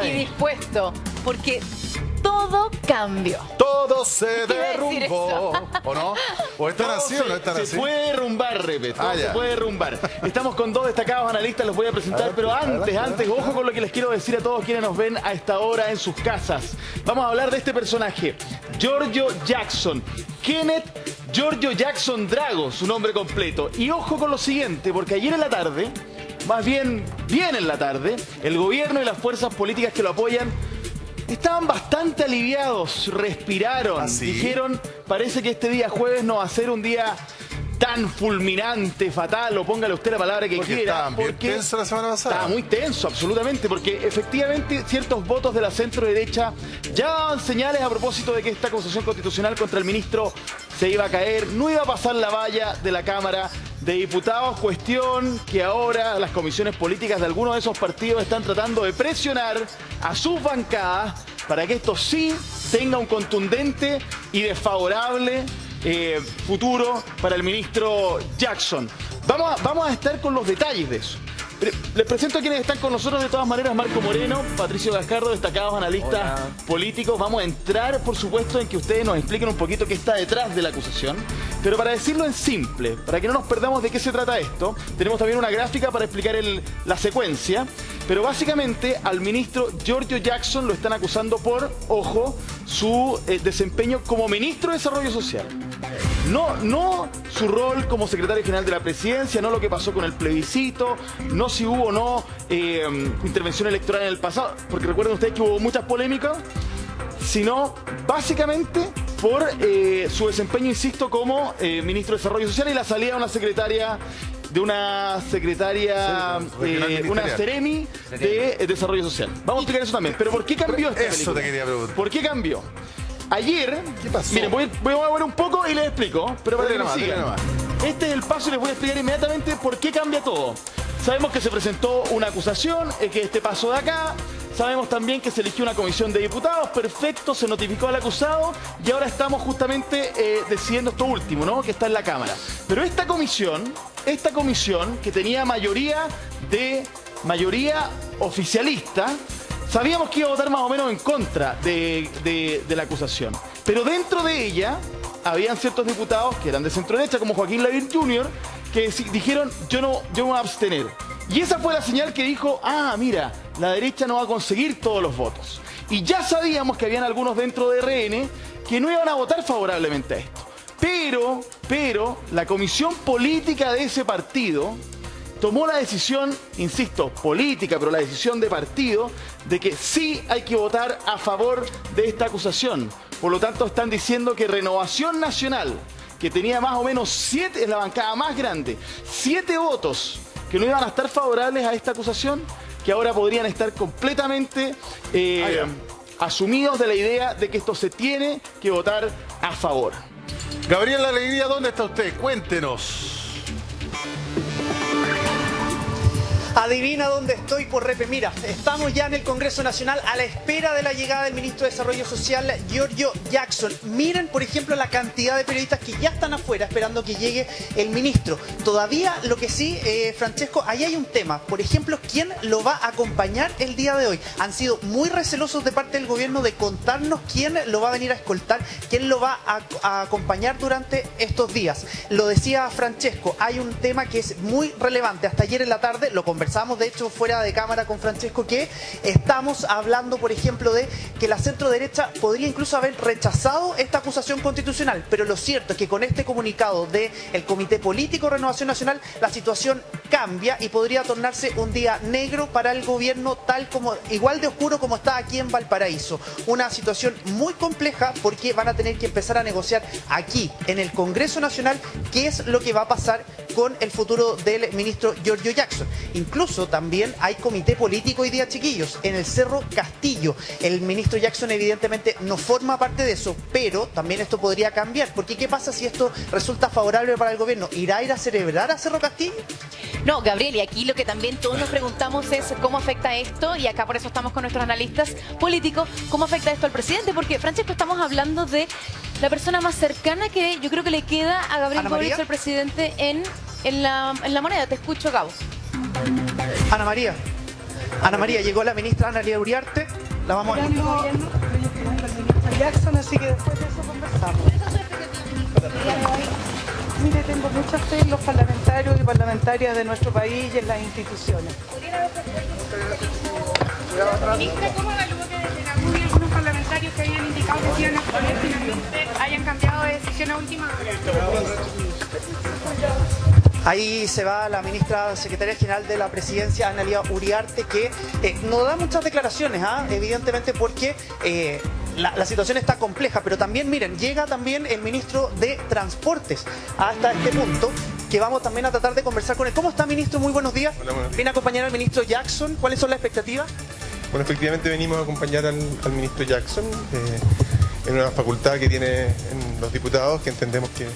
y dispuesto, porque todo cambió. Todo se derrumbó. ¿O no? ¿O están así o no están así? Se puede derrumbar, Repe. Todo se ya. puede derrumbar. Estamos con dos destacados analistas, los voy a presentar, pero antes, ojo con lo que les quiero decir a todos quienes nos ven a esta hora en sus casas. Vamos a hablar de este personaje, Giorgio Jackson. Kenneth Giorgio Jackson Drago, su nombre completo. Y ojo con lo siguiente, porque ayer en la tarde, más bien en la tarde, el gobierno y las fuerzas políticas que lo apoyan estaban bastante aliviados, respiraron, dijeron, parece que este día jueves no va a ser un día tan fulminante, fatal, o póngale usted la palabra que quiera. Estaban bien tenso la semana pasada. Estaba muy tenso, absolutamente, porque efectivamente ciertos votos de la centro derecha ya daban señales a propósito de que esta acusación constitucional contra el ministro se iba a caer, no iba a pasar la valla de la Cámara de Diputados, cuestión que ahora las comisiones políticas de algunos de esos partidos están tratando de presionar a sus bancadas para que esto sí tenga un contundente y desfavorable futuro para el ministro Jackson. Vamos a estar con los detalles de eso. Les presento a quienes están con nosotros de todas maneras: Marco Moreno, Patricio Gascardo, destacados analistas políticos. Vamos a entrar, por supuesto, en que ustedes nos expliquen un poquito qué está detrás de la acusación. Pero para decirlo en simple, para que no nos perdamos de qué se trata esto, tenemos también una gráfica para explicar la secuencia. Pero básicamente al ministro Giorgio Jackson lo están acusando por, ojo, su desempeño como ministro de Desarrollo Social. No su rol como secretario general de la presidencia, no lo que pasó con el plebiscito, no si hubo o no intervención electoral en el pasado, porque recuerden ustedes que hubo muchas polémicas, sino básicamente por su desempeño, insisto, como ministro de Desarrollo Social y la salida de una Seremi de Desarrollo Social. Vamos a explicar eso también. Pero ¿por qué cambió esta película? Eso te quería preguntar. ¿Por qué cambió? Ayer, ¿qué pasó? Miren, voy a mover un poco y les explico, pero para que me sigan. Este es el paso y les voy a explicar inmediatamente por qué cambia todo. Sabemos que se presentó una acusación, que este pasó de acá. Sabemos también que se eligió una comisión de diputados, perfecto, se notificó al acusado y ahora estamos justamente decidiendo esto último, ¿no? Que está en la Cámara. Pero esta comisión que tenía mayoría oficialista, sabíamos que iba a votar más o menos en contra de la acusación. Pero dentro de ella habían ciertos diputados que eran de centro derecha, como Joaquín Lavín Jr., que dijeron, yo me voy a abstener. Y esa fue la señal que dijo, mira, la derecha no va a conseguir todos los votos. Y ya sabíamos que habían algunos dentro de RN que no iban a votar favorablemente a esto. Pero la comisión política de ese partido tomó la decisión, insisto, política, pero la decisión de partido, de que sí hay que votar a favor de esta acusación. Por lo tanto, están diciendo que Renovación Nacional, que tenía más o menos 7, es la bancada más grande, 7 votos que no iban a estar favorables a esta acusación, que ahora podrían estar completamente asumidos de la idea de que esto se tiene que votar a favor. Gabriel La Alegría, ¿dónde está usted? Cuéntenos. Adivina dónde estoy, por Repe. Mira, estamos ya en el Congreso Nacional a la espera de la llegada del ministro de Desarrollo Social, Giorgio Jackson. Miren, por ejemplo, la cantidad de periodistas que ya están afuera esperando que llegue el ministro. Todavía, lo que sí, Francesco, ahí hay un tema. Por ejemplo, ¿quién lo va a acompañar el día de hoy? Han sido muy recelosos de parte del gobierno de contarnos quién lo va a venir a escoltar, quién lo va a acompañar durante estos días. Lo decía Francesco, hay un tema que es muy relevante. Hasta ayer en la tarde lo conversamos, de hecho, fuera de cámara con Francesco, que estamos hablando, por ejemplo, de que la centro derecha podría incluso haber rechazado esta acusación constitucional, pero lo cierto es que con este comunicado del Comité Político Renovación Nacional, la situación cambia y podría tornarse un día negro para el gobierno, igual de oscuro como está aquí en Valparaíso. Una situación muy compleja, porque van a tener que empezar a negociar aquí, en el Congreso Nacional, qué es lo que va a pasar con el futuro del ministro Giorgio Jackson. Incluso también hay comité político hoy día, chiquillos, en el Cerro Castillo. El ministro Jackson evidentemente no forma parte de eso, pero también esto podría cambiar, porque ¿qué pasa si esto resulta favorable para el gobierno? ¿Irá a ir a celebrar a Cerro Castillo? No, Gabriel, y aquí lo que también todos nos preguntamos es cómo afecta esto, y acá por eso estamos con nuestros analistas políticos, cómo afecta esto al presidente, porque, Francesco, estamos hablando de la persona más cercana que yo creo que le queda a Gabriel Boric, el presidente, en la moneda. Te escucho, Gabo. Ana María. Ana María, llegó la ministra Analía Uriarte. La vamos a Gobierno, estoy esperando al ministro Jackson, así que después de eso conversamos. Mire, tengo mucha fe en los parlamentarios y parlamentarias de nuestro país y en las instituciones. Ministra, ¿cómo evalúa que desde la UDI algunos parlamentarios que habían indicado que se iban a exponer finalmente hayan cambiado de decisión a última hora? Ahí se va la ministra secretaria general de la presidencia, Analía Uriarte, que no da muchas declaraciones, evidentemente porque la situación está compleja, pero también, miren, llega también el ministro de Transportes hasta este punto, que vamos también a tratar de conversar con él. ¿Cómo está, ministro? Muy buenos días. Hola, buenos días. Viene a acompañar al ministro Jackson. ¿Cuáles son las expectativas? Bueno, efectivamente venimos a acompañar al ministro Jackson en una facultad que tiene en los diputados, que entendemos que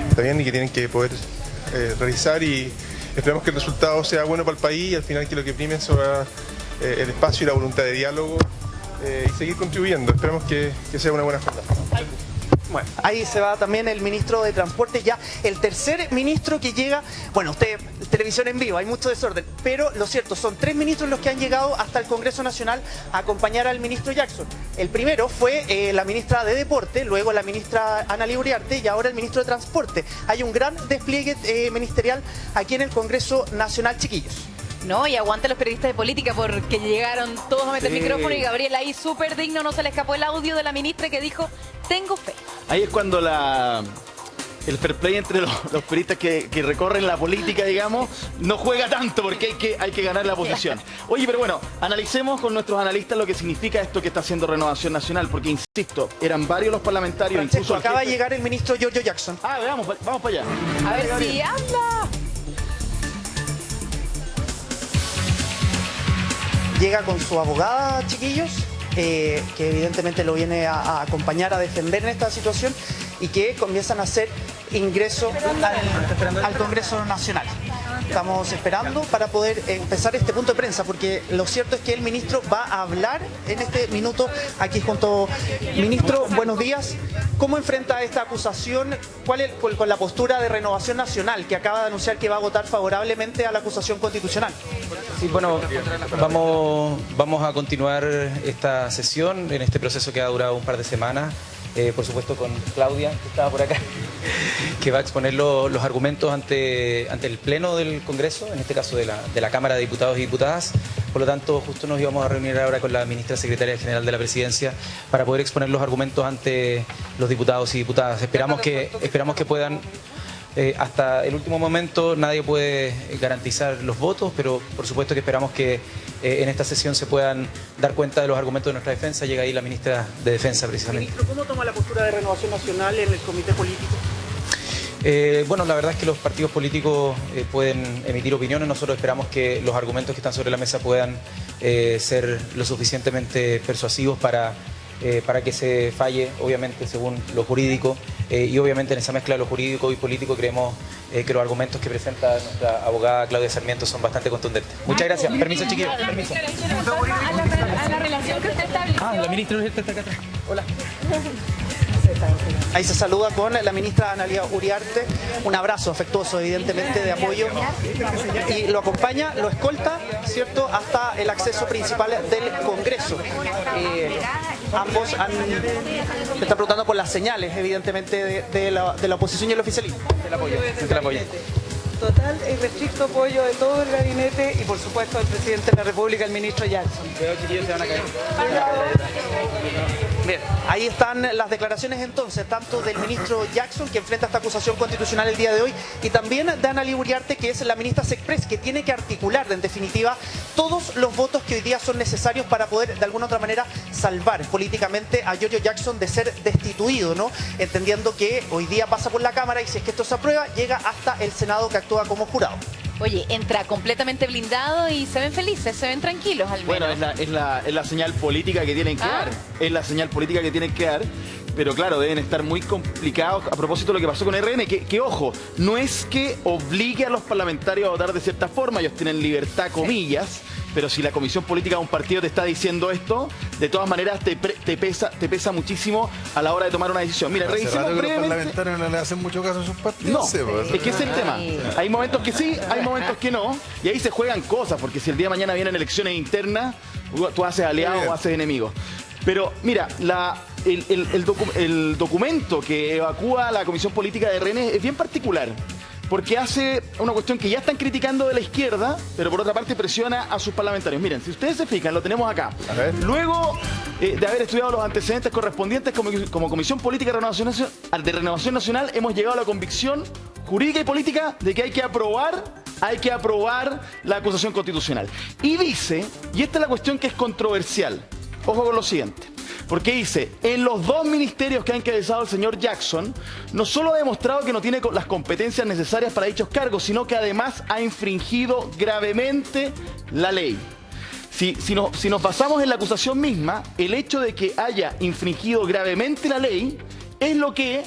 está bien y que tienen que poder realizar, y esperamos que el resultado sea bueno para el país y al final que lo que prime sea el espacio y la voluntad de diálogo y seguir contribuyendo. Esperamos que sea una buena jornada. Bueno, ahí se va también el ministro de Transporte, ya el tercer ministro que llega. Bueno, usted, televisión en vivo, hay mucho desorden, pero lo cierto, son 3 ministros los que han llegado hasta el Congreso Nacional a acompañar al ministro Jackson. El primero fue la ministra de Deporte, luego la ministra Analía Uriarte y ahora el ministro de Transporte. Hay un gran despliegue ministerial aquí en el Congreso Nacional, chiquillos. No, y aguante los periodistas de política porque llegaron todos a meter Sí. el micrófono y Gabriel ahí súper digno, no se le escapó el audio de la ministra que dijo, tengo fe. Ahí es cuando el fair play entre los periodistas que recorren la política, digamos, no juega tanto porque hay que ganar la posición. Oye, pero bueno, analicemos con nuestros analistas lo que significa esto que está haciendo Renovación Nacional, porque insisto, eran varios los parlamentarios, Francesco, incluso el acaba de jefe. llegar el ministro Giorgio Jackson. Ah, veamos, vamos para allá. A ver si anda. Llega con su abogada, chiquillos, que evidentemente lo viene a acompañar, a defender en esta situación y que comienzan a hacer ingreso al Congreso Nacional. Estamos esperando para poder empezar este punto de prensa, porque lo cierto es que el ministro va a hablar en este minuto aquí junto. Ministro, buenos días. ¿Cómo enfrenta esta acusación? ¿Cuál es con la postura de Renovación Nacional, que acaba de anunciar que va a votar favorablemente a la acusación constitucional? Sí, bueno, vamos a continuar esta sesión en este proceso que ha durado un par de semanas. Por supuesto con Claudia, que estaba por acá, que va a exponer los argumentos ante el Pleno del Congreso, en este caso de la Cámara de Diputados y Diputadas. Por lo tanto, justo nos íbamos a reunir ahora con la ministra secretaria general de la Presidencia para poder exponer los argumentos ante los diputados y diputadas. Esperamos que puedan... hasta el último momento nadie puede garantizar los votos, pero por supuesto que esperamos que en esta sesión se puedan dar cuenta de los argumentos de nuestra defensa. Llega ahí la ministra de Defensa precisamente. Ministro, ¿cómo toma la postura de Renovación Nacional en el comité político? Bueno, la verdad es que los partidos políticos pueden emitir opiniones. Nosotros esperamos que los argumentos que están sobre la mesa puedan ser lo suficientemente persuasivos para que se falle, obviamente, según lo jurídico. Y obviamente en esa mezcla de lo jurídico y político creemos que los argumentos que presenta nuestra abogada Claudia Sarmiento son bastante contundentes. Muchas gracias. Permiso, chiquillos. Permiso. A la relación que usted estableció. La ministra está acá atrás. Hola. Ahí se saluda con la ministra Analía Uriarte. Un abrazo afectuoso, evidentemente, de apoyo. Y lo acompaña, lo escolta, ¿cierto?, hasta el acceso principal del Congreso. Ambos me están preguntando por las señales, evidentemente, de la oposición y el oficialismo. Del apoyo. Total y restricto apoyo de todo el gabinete y por supuesto del presidente de la República, el ministro Jackson. Bien, ahí están las declaraciones entonces, tanto del ministro Jackson, que enfrenta esta acusación constitucional el día de hoy, y también de Analía Uriarte, que es la ministra Sexpress, que tiene que articular, en definitiva, todos los votos que hoy día son necesarios para poder, de alguna u otra manera, salvar políticamente a Giorgio Jackson de ser destituido, ¿no? Entendiendo que hoy día pasa por la Cámara y si es que esto se aprueba, llega hasta el Senado, que actúa como jurado. Oye, entra completamente blindado y se ven felices, se ven tranquilos al menos. Bueno, es la señal política que tienen que dar. Es la señal política que tienen que dar. Pero claro, deben estar muy complicados a propósito de lo que pasó con RN, que ojo, no es que obligue a los parlamentarios a votar de cierta forma, ellos tienen libertad, comillas, pero si la comisión política de un partido te está diciendo esto, de todas maneras te pesa muchísimo a la hora de tomar una decisión. Mira, Hace revisemos rato que los brevemente. parlamentarios no le hacen mucho caso a sus partidos. No, es que ese es el tema. Hay momentos que sí, hay momentos que no, y ahí se juegan cosas, porque si el día de mañana vienen elecciones internas, tú haces aliados o haces enemigos. Pero mira, el documento que evacúa la Comisión Política de RN es bien particular, porque hace una cuestión que ya están criticando de la izquierda, pero por otra parte presiona a sus parlamentarios. Miren, si ustedes se fijan, lo tenemos acá. Luego de haber estudiado los antecedentes correspondientes como Comisión Política de Renovación Nacional, hemos llegado a la convicción jurídica y política de que hay que aprobar la acusación constitucional. Y dice, y esta es la cuestión que es controversial, ojo con lo siguiente, porque dice, en los 2 ministerios que ha encabezado el señor Jackson, no solo ha demostrado que no tiene las competencias necesarias para dichos cargos, sino que además ha infringido gravemente la ley. Si nos basamos en la acusación misma, el hecho de que haya infringido gravemente la ley es lo que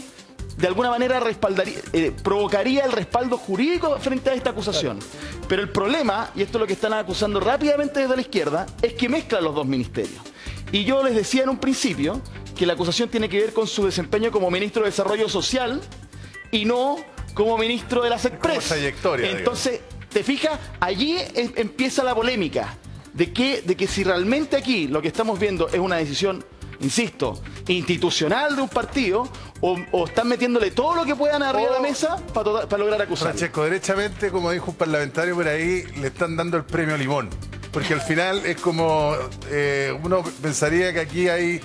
de alguna manera provocaría el respaldo jurídico frente a esta acusación. Pero el problema, y esto es lo que están acusando rápidamente desde la izquierda, es que mezclan los 2 ministerios. Y yo les decía en un principio que la acusación tiene que ver con su desempeño como ministro de Desarrollo Social y no como ministro de las Express. Trayectoria, entonces, ¿te fijas? Allí empieza la polémica de que si realmente aquí lo que estamos viendo es una decisión, insisto, institucional de un partido, o están metiéndole todo lo que puedan arriba de la mesa para lograr acusar. Francesco, derechamente, como dijo un parlamentario por ahí, le están dando el premio Limón. Porque al final es como, uno pensaría que aquí hay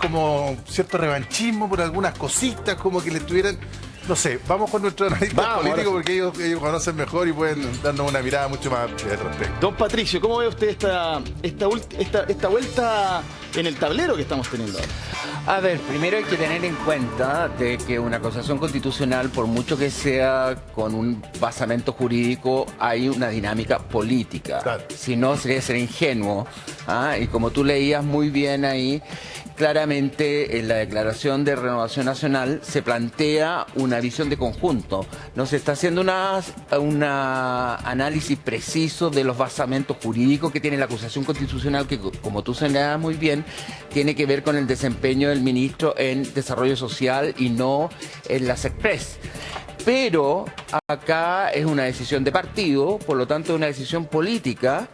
como cierto revanchismo por algunas cositas, como que le estuvieran... No sé, vamos con nuestro analista político porque ellos conocen mejor y pueden darnos una mirada mucho más al respecto. Don Patricio, ¿cómo ve usted esta vuelta en el tablero que estamos teniendo ahora? A ver, primero hay que tener en cuenta de que una acusación constitucional, por mucho que sea con un basamento jurídico, hay una dinámica política. Claro. Si no, sería ser ingenuo. Y como tú leías muy bien ahí, claramente en la Declaración de Renovación Nacional se plantea una visión de conjunto. No se está haciendo un análisis preciso de los basamentos jurídicos que tiene la acusación constitucional, que como tú señalabas muy bien, tiene que ver con el desempeño del ministro en Desarrollo Social y no en las Express. Pero acá es una decisión de partido, por lo tanto es una decisión política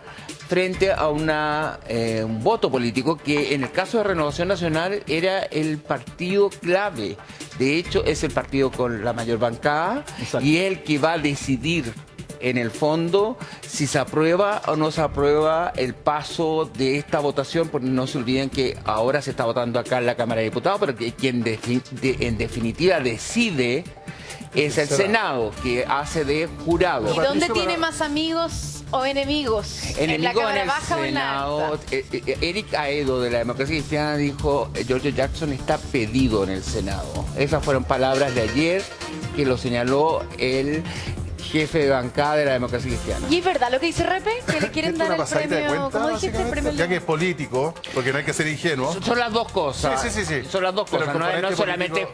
frente a un voto político que en el caso de Renovación Nacional era el partido clave. De hecho, es el partido con la mayor bancada. Exacto. Y es el que va a decidir en el fondo si se aprueba o no se aprueba el paso de esta votación, porque no se olviden que ahora se está votando acá en la Cámara de Diputados, pero que quien en definitiva decide es el Senado, que hace de jurado. ¿Y dónde tiene más amigos o enemigos? ¿En la Cámara Baja o en la Alta? Eric Aedo de la Democracia Cristiana dijo, Giorgio Jackson está pedido en el Senado. Esas fueron palabras de ayer que lo señaló el jefe de bancada de la Democracia Cristiana. ¿Y es verdad lo que dice Repe? ¿Que le quieren dar el premio? ¿Cómo dijiste? El premio ya que es político, porque no hay que ser ingenuo. Son las dos cosas. Sí. Son las dos cosas. No es solamente...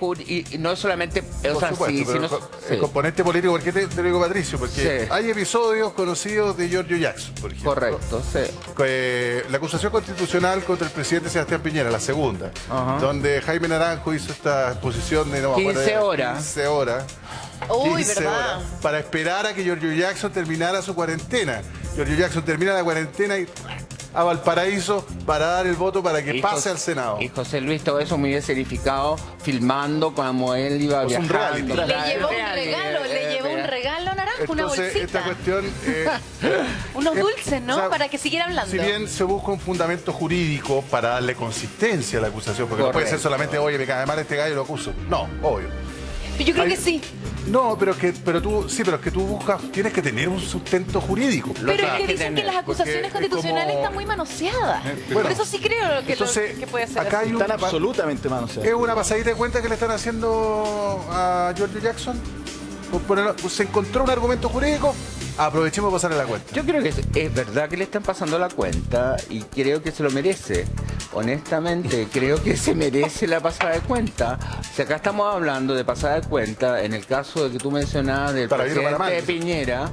No es solamente... Por supuesto, el componente político, ¿por qué te lo digo, Patricio? Porque hay episodios conocidos de Giorgio Jackson, por ejemplo. Correcto, sí. La acusación constitucional contra el presidente Sebastián Piñera, la segunda, donde Jaime Naranjo hizo esta exposición de 15 horas. 15 horas. Uy, 15 ¿verdad? horas para esperar a que Giorgio Jackson terminara su cuarentena. Giorgio Jackson termina la cuarentena y a Valparaíso para dar el voto para que pase al Senado. Y José Luis, todo eso muy bien serificado, filmando como él iba viajando. Le llevó un regalo, Naranjo, entonces, una bolsita. esta cuestión... unos dulces, ¿no? O sea, para que siguiera hablando. Si bien se busca un fundamento jurídico para darle consistencia a la acusación, porque no puede ser solamente, oye, me cae mal este gallo y lo acuso. No, obvio. Yo creo que sí. No, pero es que tú buscas, tienes que tener un sustento jurídico. Pero es que dicen que las acusaciones constitucionales están muy manoseadas. Por eso sí creo que, que puede ser acá así. Están absolutamente manoseadas. Es una pasadita de cuenta que le están haciendo a Giorgio Jackson. Se encontró un argumento jurídico, aprovechemos para pasarle la cuenta. Yo creo que es verdad que le están pasando la cuenta y creo que se lo merece. Honestamente, creo que se merece la pasada de cuenta. Si acá estamos hablando de pasada de cuenta, en el caso de que tú mencionabas del presidente Piñera,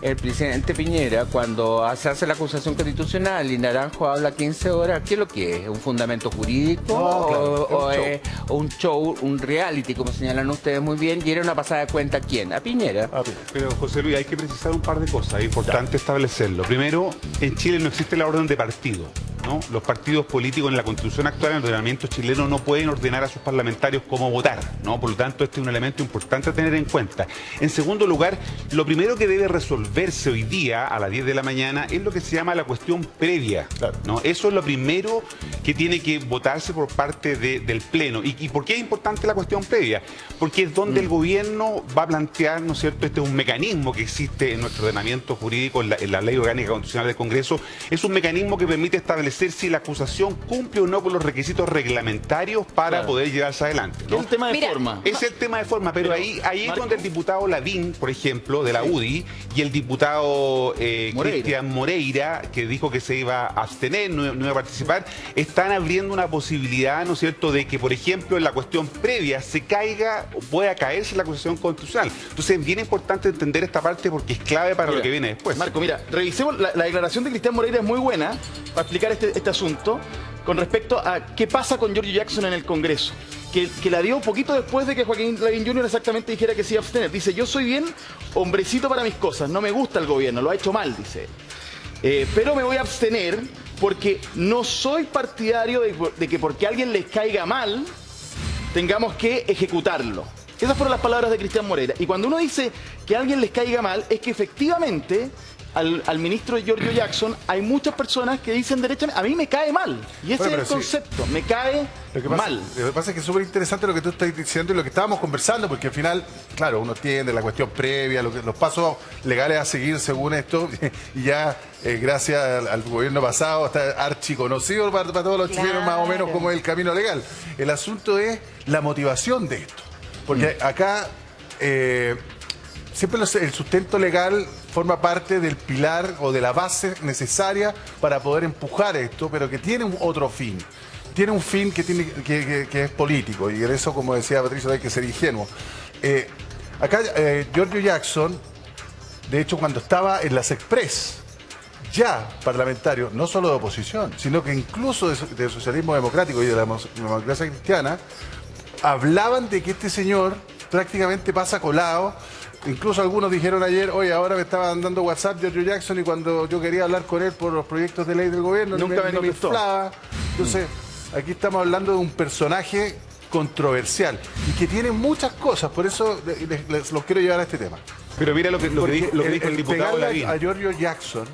el presidente Piñera, cuando se hace la acusación constitucional y Naranjo habla 15 horas, ¿qué es lo que es? ¿Un fundamento jurídico? No, claro, ¿O es un show, un reality, como señalan ustedes muy bien? ¿Y era una pasada de cuenta a quién? ¿A Piñera? Pero, José Luis, hay que precisar un par de cosas. Es importante establecerlo. Primero, en Chile no existe la orden de partido, ¿no? Los partidos políticos en la Constitución actual, en el ordenamiento chileno, no pueden ordenar a sus parlamentarios cómo votar, ¿no? Por lo tanto, este es un elemento importante a tener en cuenta. En segundo lugar, lo primero que debe resolverse hoy día a las 10 de la mañana es lo que se llama la cuestión previa, ¿no? Eso es lo primero que tiene que votarse por parte del Pleno. ¿Y por qué es importante la cuestión previa? Porque es donde el gobierno va a plantear, ¿no es cierto?, este es un mecanismo que existe en nuestro ordenamiento jurídico, en la Ley Orgánica Constitucional del Congreso, es un mecanismo que permite establecer si la acusación cumple o no con los requisitos reglamentarios para poder llevarse adelante, ¿no? Es el tema de forma. Es el tema de forma, pero ahí es donde el diputado Lavín, por ejemplo, de la UDI, y el diputado Cristian Moreira, que dijo que se iba a abstener, no iba a participar, están abriendo una posibilidad, ¿no es cierto?, de que, por ejemplo, en la cuestión previa se caiga o pueda caerse la acusación constitucional. Entonces es bien importante entender esta parte porque es clave para lo que viene después. Marco, mira, revisemos la declaración de Cristian Moreira, es muy buena para explicar este asunto con respecto a qué pasa con Giorgio Jackson en el Congreso, que la dio un poquito después de que Joaquín Lavín Jr. exactamente dijera que se iba a abstener. Dice, yo soy bien hombrecito para mis cosas, no me gusta el gobierno, lo ha hecho mal, dice él. Pero me voy a abstener porque no soy partidario de que porque a alguien les caiga mal, tengamos que ejecutarlo. Esas fueron las palabras de Cristian Moreira. Y cuando uno dice que a alguien les caiga mal, es que efectivamente al ministro Giorgio Jackson hay muchas personas que dicen derechamente, a mí me cae mal. Y ese es el concepto, me cae mal. Lo que pasa es que es súper interesante lo que tú estás diciendo y lo que estábamos conversando, porque al final, claro, uno entiende la cuestión previa, los pasos legales a seguir según esto, y ya gracias al gobierno pasado está archiconocido para todos los chilenos más o menos como es el camino legal. El asunto es la motivación de esto, porque acá siempre el sustento legal forma parte del pilar o de la base necesaria para poder empujar esto, pero que tiene otro fin. Tiene un fin que es político, y en eso, como decía Patricio, hay que ser ingenuo. Acá Giorgio Jackson, de hecho, cuando estaba en las Express, ya parlamentario, no solo de oposición, sino que incluso del socialismo democrático y de la democracia cristiana, hablaban de que este señor prácticamente pasa colado. Incluso algunos dijeron ayer, oye, ahora me estaba dando WhatsApp Giorgio Jackson y cuando yo quería hablar con él por los proyectos de ley del gobierno, nunca me inflaba. Entonces, aquí estamos hablando de un personaje controversial y que tiene muchas cosas, por eso les los quiero llevar a este tema. Pero mira lo que dijo el diputado Lavín. A Giorgio Jackson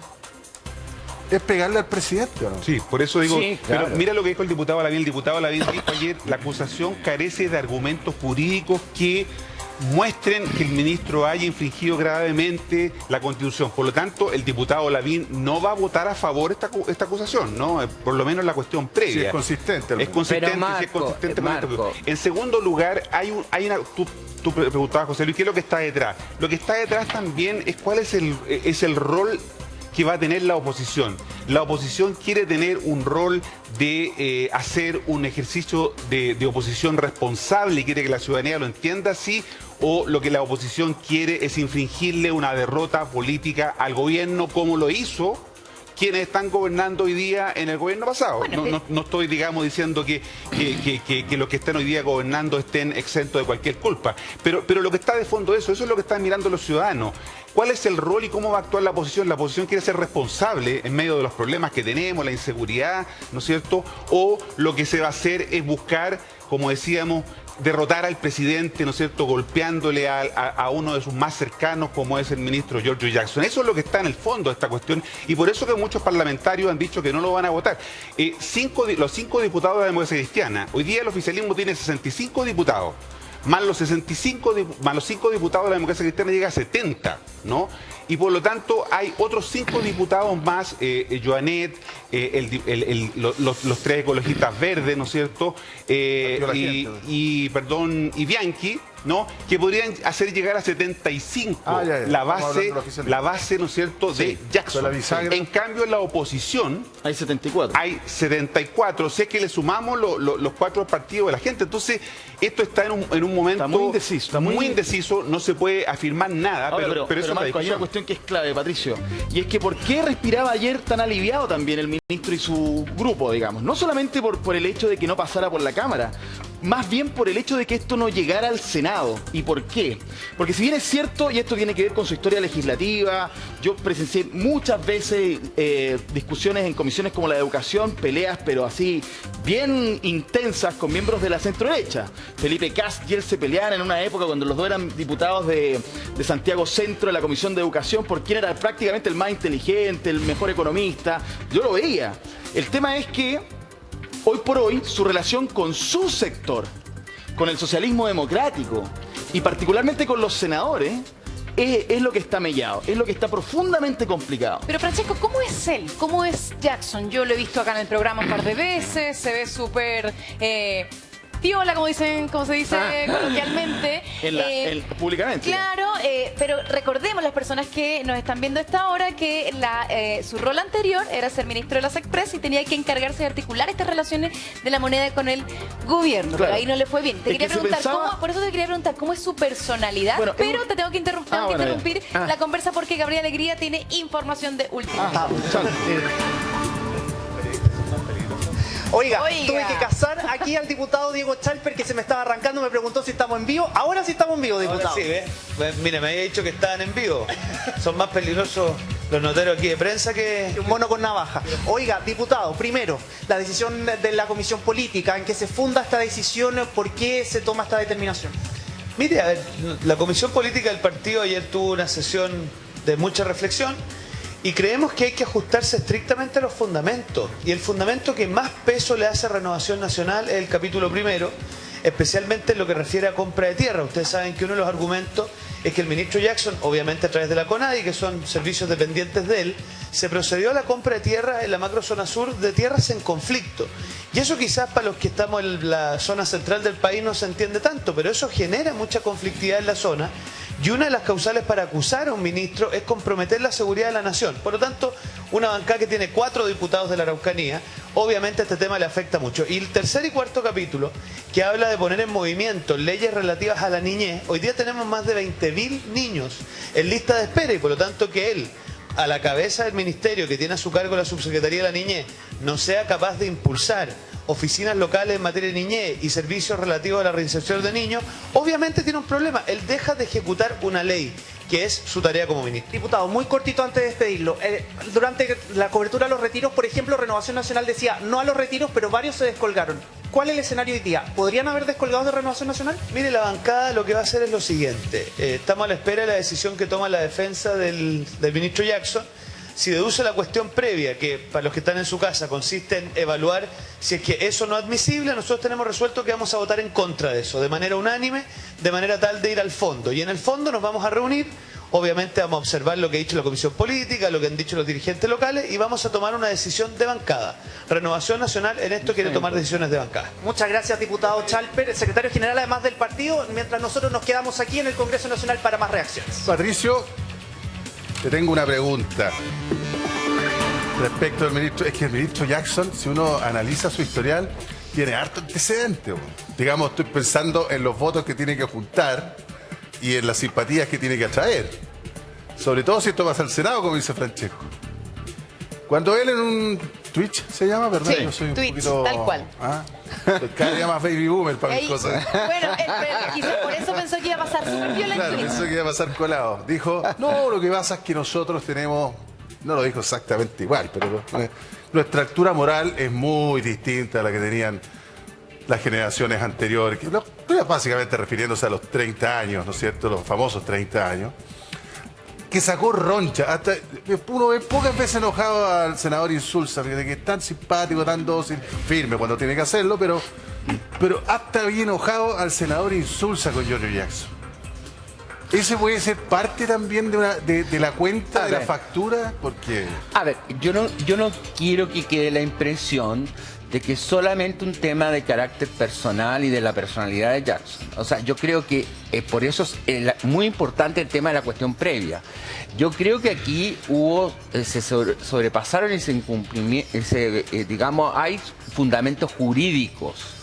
es pegarle al presidente, ¿o no? Sí, por eso digo, Sí, claro. Pero mira lo que dijo el diputado Lavín. El diputado Lavín dijo ayer, la acusación carece de argumentos jurídicos que muestren que el ministro haya infringido gravemente la Constitución. Por lo tanto, el diputado Lavín no va a votar a favor esta acusación, ¿no? Por lo menos la cuestión previa. Sí, es consistente. Es consistente, Pero Marco, sí, es consistente con Marco. esto. En segundo lugar, hay una... Tú preguntabas, José Luis, ¿qué es lo que está detrás? Lo que está detrás también es cuál es el rol que va a tener la oposición. La oposición quiere tener un rol de hacer un ejercicio de oposición responsable y quiere que la ciudadanía lo entienda así, o lo que la oposición quiere es infringirle una derrota política al gobierno como lo hizo quienes están gobernando hoy día en el gobierno pasado. Bueno, no estoy, digamos, diciendo que los que están hoy día gobernando estén exentos de cualquier culpa, pero lo que está de fondo eso es lo que están mirando los ciudadanos. ¿Cuál es el rol y cómo va a actuar la oposición? La oposición quiere ser responsable en medio de los problemas que tenemos, la inseguridad, ¿no es cierto? O lo que se va a hacer es buscar, como decíamos, derrotar al presidente, ¿no es cierto?, golpeándole a uno de sus más cercanos, como es el ministro Giorgio Jackson. Eso es lo que está en el fondo de esta cuestión, y por eso que muchos parlamentarios han dicho que no lo van a votar. Los 5 diputados de la democracia cristiana, hoy día el oficialismo tiene 65 diputados, más los 5 diputados de la democracia cristiana llega a 70, ¿no? Y por lo tanto hay otros 5 diputados más, Joanet, los 3 ecologistas verdes, ¿no es cierto? Y Bianchi, ¿no? Que podrían hacer llegar a 75 la base, ¿no es cierto?, de Jackson. En cambio, en la oposición hay 74. Hay 74. Si es que le sumamos los 4 partidos de la gente. Entonces, esto está en un momento está muy indeciso. Está muy indeciso. No se puede afirmar nada. Ahora, pero eso Marco, hay una cuestión que es clave, Patricio. Y es que ¿por qué respiraba ayer tan aliviado también el ministro y su grupo, digamos? No solamente por el hecho de que no pasara por la Cámara, más bien por el hecho de que esto no llegara al Senado. ¿Y por qué? Porque si bien es cierto, y esto tiene que ver con su historia legislativa, yo presencié muchas veces discusiones en comisiones como la de Educación, peleas pero así bien intensas con miembros de la centro-derecha. Felipe Kast y él se peleaban en una época cuando los dos eran diputados de Santiago Centro, de la Comisión de Educación, por quién era prácticamente el más inteligente, el mejor economista. Yo lo veía. El tema es que hoy por hoy, su relación con su sector, con el socialismo democrático y particularmente con los senadores, es lo que está mellado, es lo que está profundamente complicado. Pero Francesco, ¿cómo es él? ¿Cómo es Jackson? Yo lo he visto acá en el programa un par de veces, se ve súper... piola, como se dice coloquialmente. Públicamente. Claro, pero recordemos las personas que nos están viendo a esta hora que su rol anterior era ser ministro de las Express y tenía que encargarse de articular estas relaciones de la moneda con el gobierno. Claro. Pero ahí no le fue bien. Te quería preguntar, por eso te quería preguntar cómo es su personalidad, bueno, pero te tengo que interrumpir la conversa porque Gabriel Alegría tiene información de última. Oiga, tuve que cazar aquí al diputado Diego Chalper que se me estaba arrancando, me preguntó si estamos en vivo. Ahora sí estamos en vivo, diputado. Ahora sí, ¿ves? Mira, me había dicho que estaban en vivo. Son más peligrosos los noteros aquí de prensa que... un mono con navaja. Oiga, diputado, primero, la decisión de la Comisión Política, ¿en qué se funda esta decisión? ¿Por qué se toma esta determinación? Mire, a ver, la Comisión Política del partido ayer tuvo una sesión de mucha reflexión. Y creemos que hay que ajustarse estrictamente a los fundamentos. Y el fundamento que más peso le hace a Renovación Nacional es el capítulo primero, especialmente en lo que refiere a compra de tierra. Ustedes saben que uno de los argumentos es que el ministro Jackson, obviamente a través de la CONADI, que son servicios dependientes de él, se procedió a la compra de tierra en la macrozona sur de tierras en conflicto. Y eso quizás para los que estamos en la zona central del país no se entiende tanto, pero eso genera mucha conflictividad en la zona. Y una de las causales para acusar a un ministro es comprometer la seguridad de la nación. Por lo tanto, una bancada que tiene 4 diputados de la Araucanía, obviamente este tema le afecta mucho. Y el tercer y cuarto capítulo, que habla de poner en movimiento leyes relativas a la niñez, hoy día tenemos más de 20.000 niños en lista de espera y por lo tanto que él, a la cabeza del ministerio que tiene a su cargo la Subsecretaría de la Niñez, no sea capaz de impulsar oficinas locales en materia de niñez y servicios relativos a la reinserción de niños, obviamente tiene un problema. Él deja de ejecutar una ley, que es su tarea como ministro. Diputado, muy cortito antes de despedirlo. Durante la cobertura de los retiros, por ejemplo, Renovación Nacional decía no a los retiros, pero varios se descolgaron. ¿Cuál es el escenario hoy día? ¿Podrían haber descolgados de Renovación Nacional? Mire, la bancada lo que va a hacer es lo siguiente. Estamos a la espera de la decisión que toma la defensa del ministro Jackson. Si deduce la cuestión previa, que para los que están en su casa consiste en evaluar si es que eso no es admisible, nosotros tenemos resuelto que vamos a votar en contra de eso, de manera unánime, de manera tal de ir al fondo. Y en el fondo nos vamos a reunir, obviamente vamos a observar lo que ha dicho la Comisión Política, lo que han dicho los dirigentes locales y vamos a tomar una decisión de bancada. Renovación Nacional en esto quiere tomar decisiones de bancada. Muchas gracias, diputado Chalper, secretario general además del partido, mientras nosotros nos quedamos aquí en el Congreso Nacional para más reacciones. Patricio, te tengo una pregunta respecto al ministro. Es que el ministro Jackson, si uno analiza su historial, tiene harto antecedente. Digamos, estoy pensando en los votos que tiene que juntar y en las simpatías que tiene que atraer. Sobre todo si esto pasa al Senado, como dice Francesco. Cuando él en un Twitch, ¿se llama? ¿Verdad? Sí, yo soy un Twitch, poquito... tal cual. Cada día más baby boomer para mis cosas. Bueno, quizás por eso pensó que iba a pasar súper violento. Claro, pensó que iba a pasar colado. Dijo, no, lo que pasa es que nosotros tenemos... No lo dijo exactamente igual, pero nuestra altura moral es muy distinta a la que tenían las generaciones anteriores. Básicamente refiriéndose a los 30 años, ¿no es cierto? Los famosos 30 años. Que sacó roncha. Hasta uno ve pocas veces enojado al senador Insulza, de que es tan simpático, tan dócil, firme cuando tiene que hacerlo, pero hasta bien enojado al senador Insulza con Giorgio Jackson. ¿Ese puede ser parte también de la cuenta, de la factura? Porque... A ver, yo no quiero que quede la impresión de que es solamente un tema de carácter personal y de la personalidad de Jackson. O sea, yo creo que por eso es muy importante el tema de la cuestión previa. Yo creo que aquí se sobrepasaron ese incumplimiento, digamos, hay fundamentos jurídicos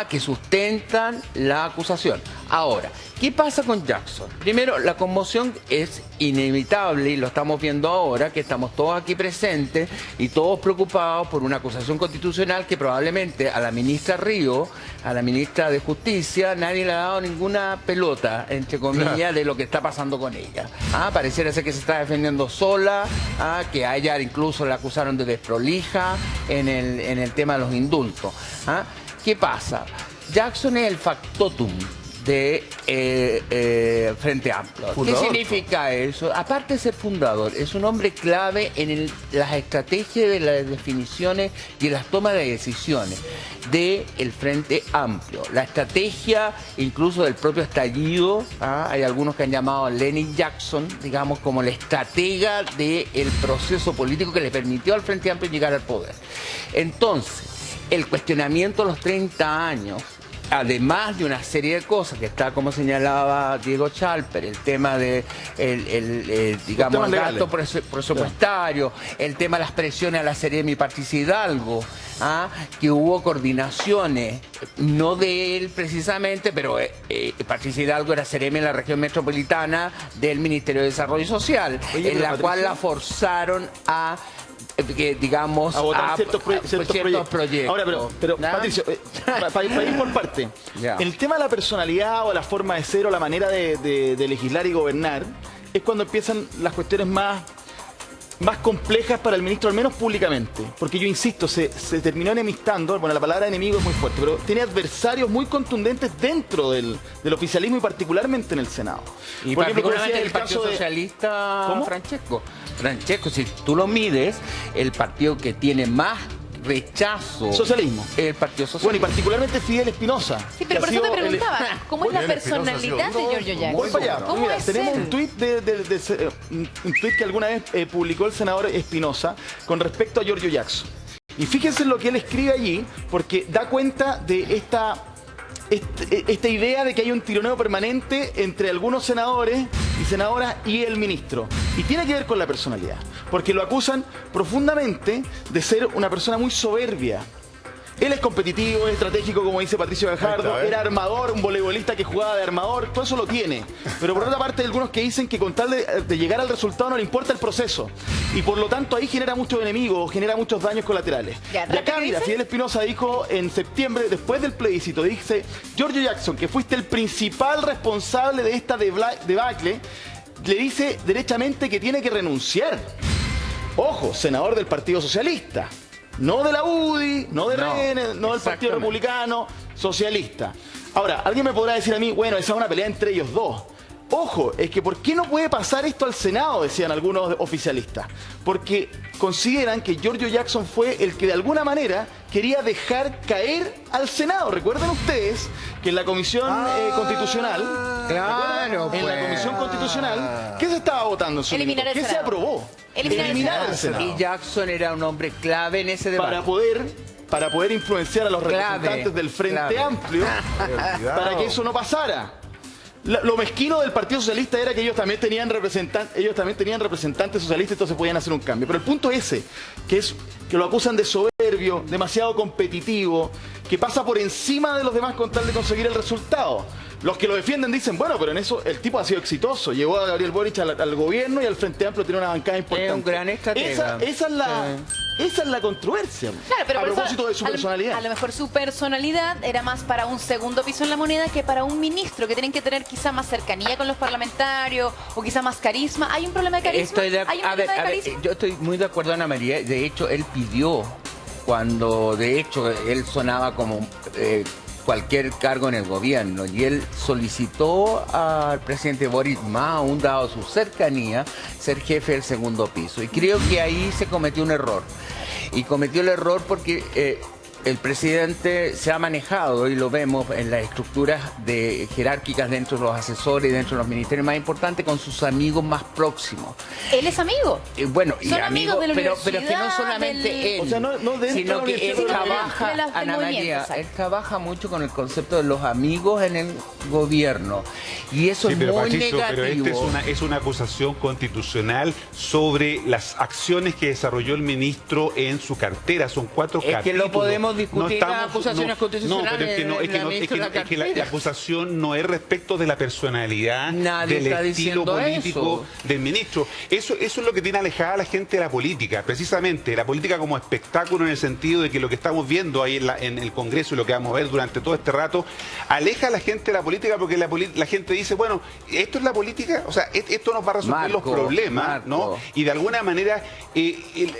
que sustentan la acusación. Ahora, ¿qué pasa con Jackson? Primero, la conmoción es inevitable y lo estamos viendo ahora, que estamos todos aquí presentes y todos preocupados por una acusación constitucional que probablemente a la ministra Río, a la ministra de Justicia, nadie le ha dado ninguna pelota, entre comillas, de lo que está pasando con ella. Pareciera ser que se está defendiendo sola, que a ella incluso la acusaron de desprolija en el tema de los indultos. ¿Qué pasa? Jackson es el factotum de Frente Amplio. Fundador. ¿Qué significa eso? Aparte de ser fundador, es un hombre clave en las estrategias de las definiciones y en las tomas de decisiones del Frente Amplio. La estrategia incluso del propio estallido, hay algunos que han llamado a Lenny Jackson, digamos, como la estratega del proceso político que le permitió al Frente Amplio llegar al poder. Entonces, el cuestionamiento a los 30 años, además de una serie de cosas que está, como señalaba Diego Chalper, el tema de digamos, el gasto presupuestario, el tema de las presiones a la Seremi y Patricia Hidalgo, que hubo coordinaciones, no de él precisamente, pero Patricia Hidalgo era Seremi en la región metropolitana del Ministerio de Desarrollo Social, en la cual la forzaron a digamos, a votar ciertos proyectos. Ahora, pero Patricio, para ir por parte, el tema de la personalidad o la forma de ser o la manera de legislar y gobernar es cuando empiezan las cuestiones más complejas para el ministro, al menos públicamente. Porque yo insisto, se terminó enemistando, bueno, la palabra enemigo es muy fuerte, pero tiene adversarios muy contundentes dentro del oficialismo y particularmente en el Senado. Y por particularmente ejemplo, el Partido Socialista, Francesco, si tú lo mides, el partido que tiene más rechazo. Socialismo. El Partido Socialista. Bueno, y particularmente Fidel Espinosa. Sí, pero por eso te preguntaba, ¿cómo es la personalidad de Giorgio Jackson? Voy para allá. Mira, tenemos un tuit un tuit que alguna vez publicó el senador Espinosa con respecto a Giorgio Jackson. Y fíjense lo que él escribe allí, porque da cuenta de esta idea de que hay un tironeo permanente entre algunos senadores y senadoras y el ministro. Y tiene que ver con la personalidad, porque lo acusan profundamente de ser una persona muy soberbia. Él es competitivo, es estratégico, como dice Patricio Gajardo, era armador, un voleibolista que jugaba de armador, todo eso lo tiene. Pero por otra parte hay algunos que dicen que con tal de llegar al resultado no le importa el proceso. Y por lo tanto ahí genera muchos enemigos, genera muchos daños colaterales. Y acá, mira, Fidel Espinosa dijo en septiembre, después del plebiscito, dice: Giorgio Jackson, que fuiste el principal responsable de esta debacle, le dice derechamente que tiene que renunciar. Ojo, senador del Partido Socialista. No de la UDI, no de RN, no del Partido Republicano, socialista. Ahora, alguien me podrá decir a mí, bueno, esa es una pelea entre ellos dos. Ojo, es que ¿por qué no puede pasar esto al Senado? Decían algunos oficialistas. Porque consideran que Giorgio Jackson fue el que de alguna manera quería dejar caer al Senado. Recuerden ustedes que en la Comisión Constitucional... Claro, en la Comisión Constitucional, ¿qué se estaba votando? Eliminar el ¿Qué Senado. se aprobó? Eliminar el Senado. Y Jackson era un hombre clave en ese debate. Para poder influenciar a los representantes del Frente Amplio para que eso no pasara. Lo mezquino del Partido Socialista era que ellos también tenían representantes socialistas, entonces podían hacer un cambio. Pero el punto es ese, que lo acusan de soberbio, demasiado competitivo, que pasa por encima de los demás con tal de conseguir el resultado. Los que lo defienden dicen, bueno, pero en eso el tipo ha sido exitoso. Llevó a Gabriel Boric al gobierno y al Frente Amplio tiene una bancada importante. Es un gran estratega. Esa es la controversia. Claro, pero a propósito de su personalidad. A lo mejor su personalidad era más para un segundo piso en la moneda que para un ministro, que tienen que tener quizá más cercanía con los parlamentarios o quizá más carisma. ¿Hay un problema de carisma? Yo estoy muy de acuerdo, Ana María. De hecho, él pidió, cuando de hecho él sonaba como cualquier cargo en el gobierno, y él solicitó al presidente Boric, más aún dado su cercanía, ser jefe del segundo piso. Y creo que ahí se cometió un error. Y cometió el error porque el presidente se ha manejado, y lo vemos en las estructuras jerárquicas dentro de los asesores y dentro de los ministerios más importantes, con sus amigos más próximos. ¿Él es amigo? Bueno, y Son amigos de la pero es que no universidad, solamente él, O sea, no dentro de sino la que universidad, él sino trabaja, del Ana movimiento, María, exacto. él trabaja mucho con el concepto de los amigos en el gobierno. Y eso Sí, es pero muy Patricio, negativo. pero es una acusación constitucional sobre las acciones que desarrolló el ministro en su cartera. Son 4 Es que capítulos. lo podemos discutir las acusaciones constitucionales No, pero es que, no, en es que, la no, es ministra que- de es que la cartera. acusación no es respecto de la personalidad, Nadie del está estilo diciendo político eso. del ministro. Eso es lo que tiene alejada a la gente de la política. Precisamente, la política como espectáculo, en el sentido de que lo que estamos viendo ahí en el Congreso y lo que vamos a ver durante todo este rato, aleja a la gente de la política, porque la gente dice, bueno, esto es la política, o sea, esto nos va a resolver los problemas, ¿no? Y de alguna manera,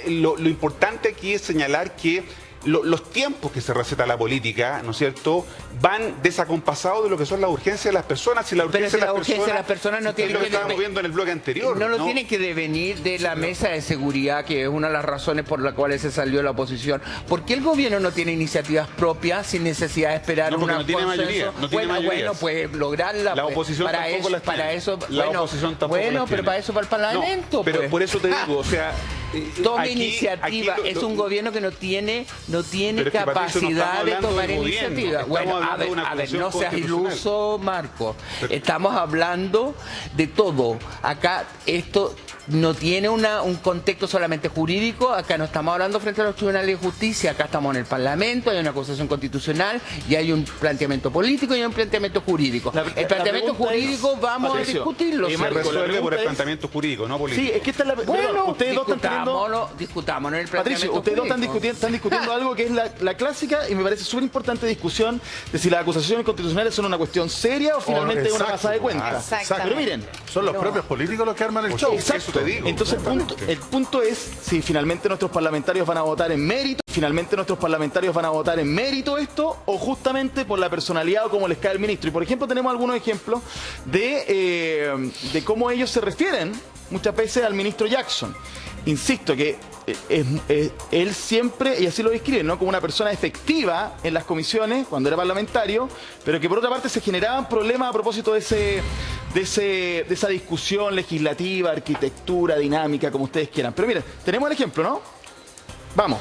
lo importante aquí es señalar que los tiempos que se receta la política, ¿no es cierto?, van desacompasados de lo que son las urgencias de las personas. Y la Pero urgencia si la urgencia de las personas no tiene es lo que que estábamos viendo en el bloque anterior. No tiene que devenir de la mesa de seguridad, que es una de las razones por las cuales se salió la oposición. ¿Por qué el gobierno no tiene iniciativas propias sin necesidad de esperar No, porque una no tiene consenso? mayoría, no tiene mayorías. Bueno, pues lograrla. La pues, oposición para tampoco eso, las tiene. para eso, La bueno, oposición tampoco bueno, las pero tiene. para eso va el Parlamento. No, pero pues. por eso te digo, o sea, Tome aquí iniciativa. Es un gobierno que no tiene Pero es que, Patricio, no capacidad estamos de hablando tomar del gobierno, iniciativa. estamos Bueno, hablando de una a ver, acusación no seas constitucional. iluso, Marco. Estamos hablando de todo. Acá esto no tiene un contexto solamente jurídico. Acá no estamos hablando frente a los tribunales de justicia. Acá estamos en el Parlamento, hay una acusación constitucional y hay un planteamiento político y hay un planteamiento jurídico. El planteamiento pregunta es, jurídico vamos Patricio, a discutirlo. se Marco, la resuelve por pregunta el es- planteamiento jurídico, no político. Sí, es que esta es la... Bueno, ustedes dos están teniendo... discutámonos en el Patricio, planteamiento ustedes dos jurídico. están discutiendo algo que es la clásica y me parece súper importante discusión de si las acusaciones constitucionales son una cuestión seria o finalmente es una pasada de cuenta. Exactamente. Pero miren, Son los propios políticos los que arman el show. exacto. Eso te digo. Entonces el punto es si finalmente nuestros parlamentarios van a votar en mérito, esto o justamente por la personalidad o como les cae el ministro. Y por ejemplo tenemos algunos ejemplos de cómo ellos se refieren muchas veces al ministro Jackson. Insisto que él siempre, y así lo describen, ¿no?, como una persona efectiva en las comisiones cuando era parlamentario, pero que por otra parte se generaban problemas a propósito de esa discusión legislativa, arquitectura, dinámica, como ustedes quieran. Pero miren, tenemos el ejemplo, ¿no? Vamos.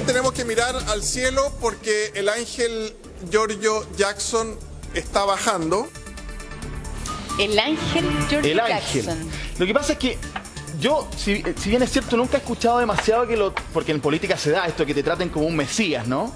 Tenemos que mirar al cielo porque el ángel Giorgio Jackson está bajando. El ángel George El ángel. Jackson. Lo que pasa es que yo, si bien es cierto, nunca he escuchado demasiado porque en política se da esto, que te traten como un mesías, ¿no?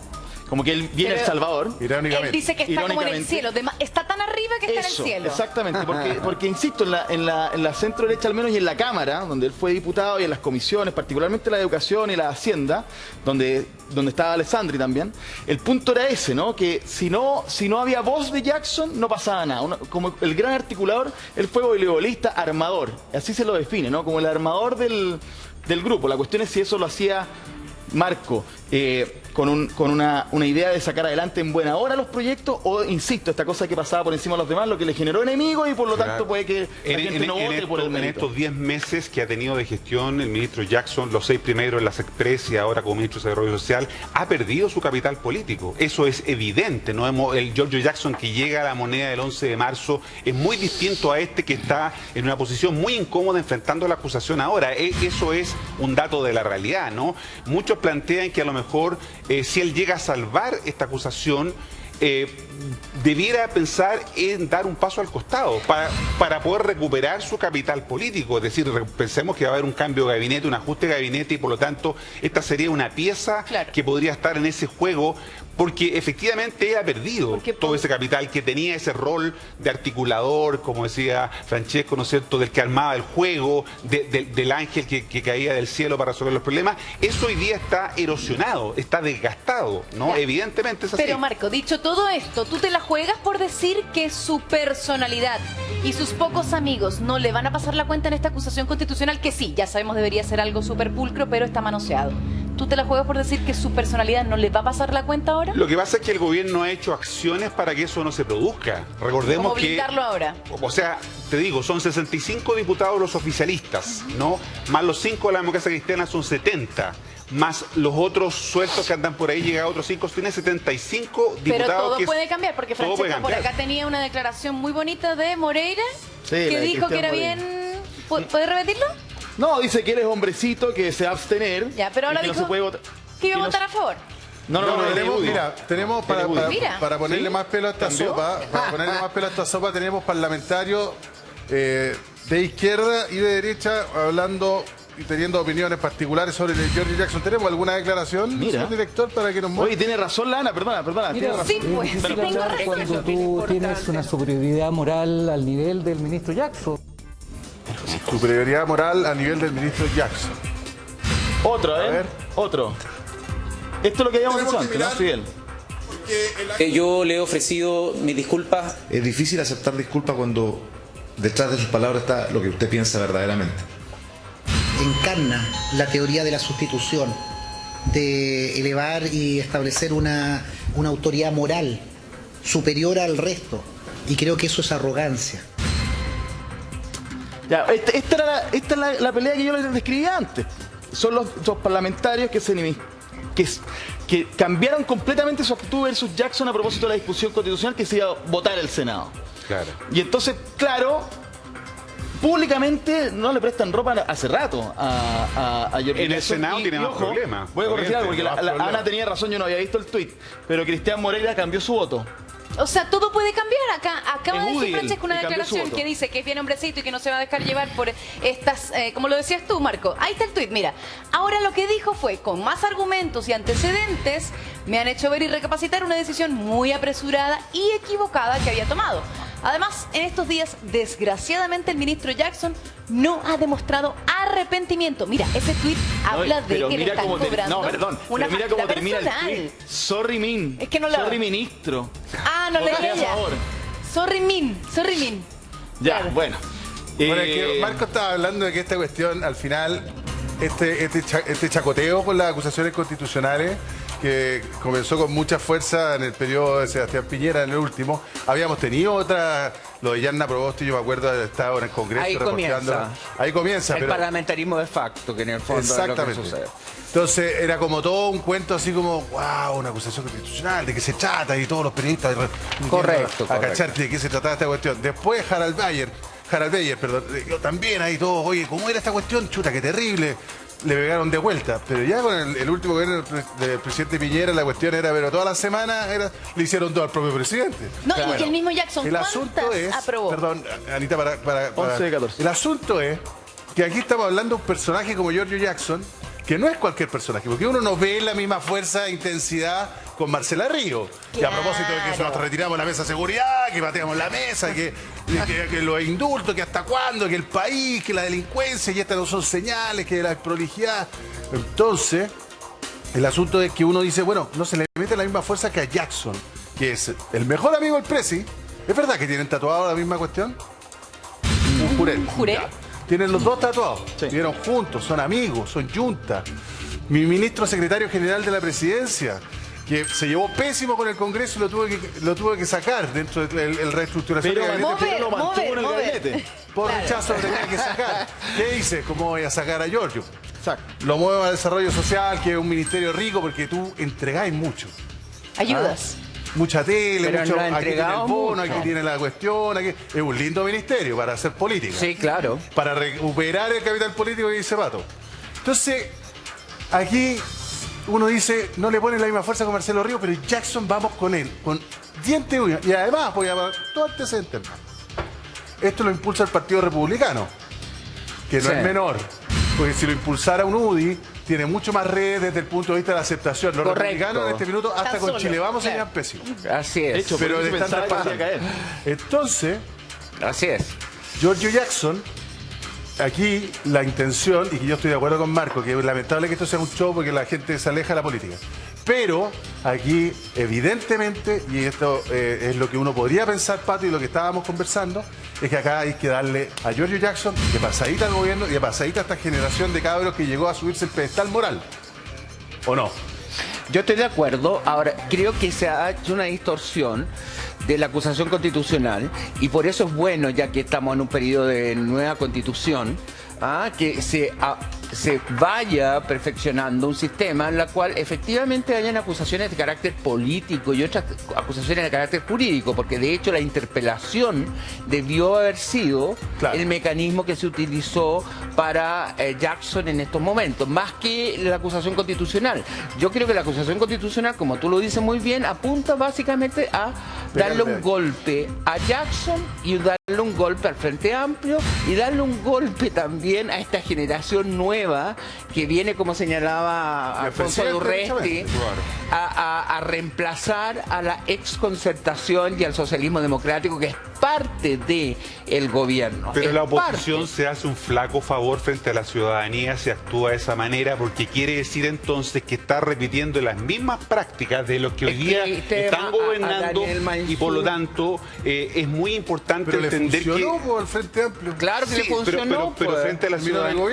Como que él viene Pero- El Salvador. Él Irónicamente. dice que está como en el Irónicamente. cielo. Está tan arriba que está en el Eso, cielo. exactamente, porque insisto, en la centro derecha al menos y en la Cámara, donde él fue diputado, y en las comisiones, particularmente la de Educación y la de Hacienda, donde estaba Alessandri también, el punto era ese, ¿no? Que si no había voz de Jackson, no pasaba nada. Como el gran articulador, él fue voleibolista, armador, así se lo define, ¿no? Como el armador del grupo. La cuestión es si eso lo hacía Marco con una idea de sacar adelante en buena hora los proyectos, o, insisto, esta cosa que pasaba por encima de los demás, lo que le generó enemigos y por lo tanto puede que la gente no vote por el En mérito. estos 10 meses que ha tenido de gestión el ministro Jackson, los 6 primeros en la Express y ahora como ministro de Desarrollo Social, ha perdido su capital político. Eso es evidente. El Giorgio Jackson que llega a la moneda del 11 de marzo es muy distinto a este que está en una posición muy incómoda enfrentando la acusación ahora. Eso es un dato de la realidad, ¿no? Muchos plantean que a lo mejor si él llega a salvar esta acusación, debiera pensar en dar un paso al costado para poder recuperar su capital político. Es decir, pensemos que va a haber un cambio de gabinete, un ajuste de gabinete, y por lo tanto esta sería una pieza que podría estar en ese juego, porque efectivamente él ha perdido todo ese capital que tenía, ese rol de articulador, como decía Francesco, ¿no es cierto?, del que armaba el juego, del ángel que caía del cielo para resolver los problemas. Eso hoy día está erosionado, está desgastado, ¿no? Ya. Evidentemente es así. Pero Marco, dicho todo esto, ¿tú te la juegas por decir que su personalidad y sus pocos amigos no le van a pasar la cuenta en esta acusación constitucional? Que sí, ya sabemos debería ser algo súper pulcro, pero está manoseado. ¿Tú te la juegas por decir que su personalidad no le va a pasar la cuenta ahora? Lo que pasa es que el gobierno ha hecho acciones para que eso no se produzca. Recordemos ¿Cómo que... blindarlo ahora? O sea, te digo, son 65 diputados los oficialistas, ¿no? Más los 5 de la democracia cristiana son 70. más los otros sueltos que andan por ahí, llega a otros 5, tiene 75 diputados. Pero todo puede cambiar, porque todo puede Francesca por cambiar. acá tenía una declaración muy bonita de Moreira, Sí, que la de dijo que Cristian era Moreira. bien... ¿Puedes repetirlo? No, dice que él es hombrecito, que se va a abstener. Ya, pero ahora y que dijo no se puede votar. que iba a que no votar a favor. tenemos, mira, tenemos Mira. para ponerle ¿Sí? más pelo a esta ¿Cambió? sopa, para ponerle más pelo a esta sopa tenemos parlamentarios de izquierda y de derecha hablando y teniendo opiniones particulares sobre el Giorgio Jackson. ¿Tenemos alguna declaración, Mira. señor director, para que nos muestre? Oye, tiene razón Lana, perdona. Tiene razón. Sí, pues, sí, Pero- tengo razón. Cuando tú tienes una superioridad moral al nivel del ministro Jackson. Superioridad moral a nivel del ministro Jackson. Otro, A ¿eh? ver. Otro. Esto es lo que habíamos Tenemos hecho que antes, ¿no, mirar- Fidel? Porque el Yo le he ofrecido mis disculpas. Es difícil aceptar disculpas cuando detrás de sus palabras está lo que usted piensa verdaderamente. Encarna la teoría de la sustitución, de elevar y establecer una autoridad moral superior al resto. Y creo que eso es arrogancia. Ya, esta es la pelea que yo les describía antes. Son los parlamentarios que cambiaron completamente su actitud versus Jackson a propósito de la discusión constitucional que se iba a votar el Senado. Claro. Y entonces, claro, públicamente no le prestan ropa hace rato a Giorgio En el Jackson. Senado tiene más ojo, problemas, Voy a corregir algo, porque obviamente, más problemas. Ana tenía razón, yo no había visto el tuit, pero Cristian Moreira cambió su voto. O sea, todo puede cambiar. Acaba Es de decir útil, Francesca una y cambió su declaración voto. que dice que es bien hombrecito y que no se va a dejar llevar por estas, como lo decías tú, Marco. Ahí está el tuit, mira. Ahora lo que dijo fue, con más argumentos y antecedentes, me han hecho ver y recapacitar una decisión muy apresurada y equivocada que había tomado. Además, en estos días, desgraciadamente, el ministro Jackson no ha demostrado arrepentimiento. Mira, ese tuit habla de Pero que le mira están cómo cobrando no, perdón, una pero mira factura cómo termina el personal. tuit. Sorry, Min. Es que no la- Sorry, ministro. Ah, no Votaré leí a ella. favor. Sorry, Min. Ya, Claro. bueno. Bueno, es que Marco estaba hablando de que esta cuestión, al final, este chacoteo con las acusaciones constitucionales, que comenzó con mucha fuerza en el periodo de Sebastián Piñera, en el último. Habíamos tenido otra, lo de Yanna Proboste, yo me acuerdo de haber estado en el Congreso. Ahí reporteando. comienza. Ahí comienza, El pero... parlamentarismo de facto, que en el fondo es lo que Exactamente. sucede. Entonces era como todo un cuento así como, wow, una acusación constitucional, de qué se trata, y todos los periodistas Correcto, a cachar de qué se trataba esta cuestión. Después Harald Bayer, yo también ahí todos, oye, ¿cómo era esta cuestión? Chuta, qué terrible. Le pegaron de vuelta, pero ya con el último gobierno del presidente Piñera la cuestión era, pero toda la semana le hicieron todo al propio presidente. No, y que el mismo Jackson, El asunto ¿cuántas es, aprobó? perdón, Anita, para 11 de 14. el asunto es que aquí estamos hablando de un personaje como Giorgio Jackson, que no es cualquier personaje, porque uno no ve la misma fuerza e intensidad con Marcela Río. Que a propósito de que nos retiramos la mesa de seguridad, que pateamos la mesa, que los indultos, que hasta cuándo, que el país, que la delincuencia, y estas no son señales, que la desprolijidad. Entonces, el asunto es que uno dice, bueno, no se le mete la misma fuerza que a Jackson, que es el mejor amigo del Presi. ¿Es verdad que tienen tatuado la misma cuestión? Un jurel. ¿Jurel? Ya. Tienen los dos tatuados. Vivieron juntos, son amigos, son yunta. Mi ministro secretario general de la presidencia, que se llevó pésimo con el Congreso y lo tuve que sacar dentro del reestructuración Pero del gabinete. lo mantuvo en el gabinete. Por rechazo lo tenía que sacar. ¿Qué hice? ¿Cómo voy a sacar a Giorgio? Lo muevo a desarrollo social, que es un ministerio rico, porque tú entregáis mucho. Ayudas. Mucha tele, Pero mucho, no ha aquí tiene el entregado bono, mucho. aquí tiene la cuestión, aquí es un lindo ministerio para hacer política. Sí, claro. Para recuperar el capital político que dice Pato. Entonces, aquí uno dice, no le ponen la misma fuerza con Marcelo Río, pero Jackson vamos con él, con diente y uña. Y además, voy a dar todo antecedente. Esto lo impulsa el Partido Republicano, que no Sí. es menor. Porque si lo impulsara un UDI, tiene mucho más redes desde el punto de vista de la aceptación. Los Correcto. republicanos en este minuto, hasta Están con solos, Chile Vamos, claro. serían pésimos. Así es. De hecho, Pero por le eso están pensaba que podía raspando. caer. Entonces, Así es. Giorgio Jackson, aquí la intención, y que yo estoy de acuerdo con Marco, que es lamentable que esto sea un show porque la gente se aleja de la política. Pero aquí, evidentemente, y esto es lo que uno podría pensar, Pato, y lo que estábamos conversando, es que acá hay que darle a Giorgio Jackson de pasadita al gobierno y de pasadita a esta generación de cabros que llegó a subirse el pedestal moral. ¿O no? Yo estoy de acuerdo. Ahora, creo que se ha hecho una distorsión de la acusación constitucional y por eso es bueno, ya que estamos en un periodo de nueva constitución, que se vaya perfeccionando un sistema en el cual efectivamente hayan acusaciones de carácter político y otras acusaciones de carácter jurídico, porque de hecho la interpelación debió haber sido el mecanismo que se utilizó para Jackson en estos momentos, más que la acusación constitucional. Yo creo que la acusación constitucional, como tú lo dices muy bien, apunta básicamente a darle un golpe a Jackson y darle un golpe al Frente Amplio y darle un golpe también a esta generación nueva que viene, como señalaba Alfonso Durresti, a reemplazar a la exconcertación y al socialismo democrático, que es parte del gobierno. Pero la oposición se hace un flaco favor frente a la ciudadanía si actúa de esa manera, porque quiere decir entonces que está repitiendo las mismas prácticas de los que hoy día están gobernando, y por lo tanto es muy importante entender que el Frente Amplio. Claro que le funcionó, pero frente a la ciudadanía,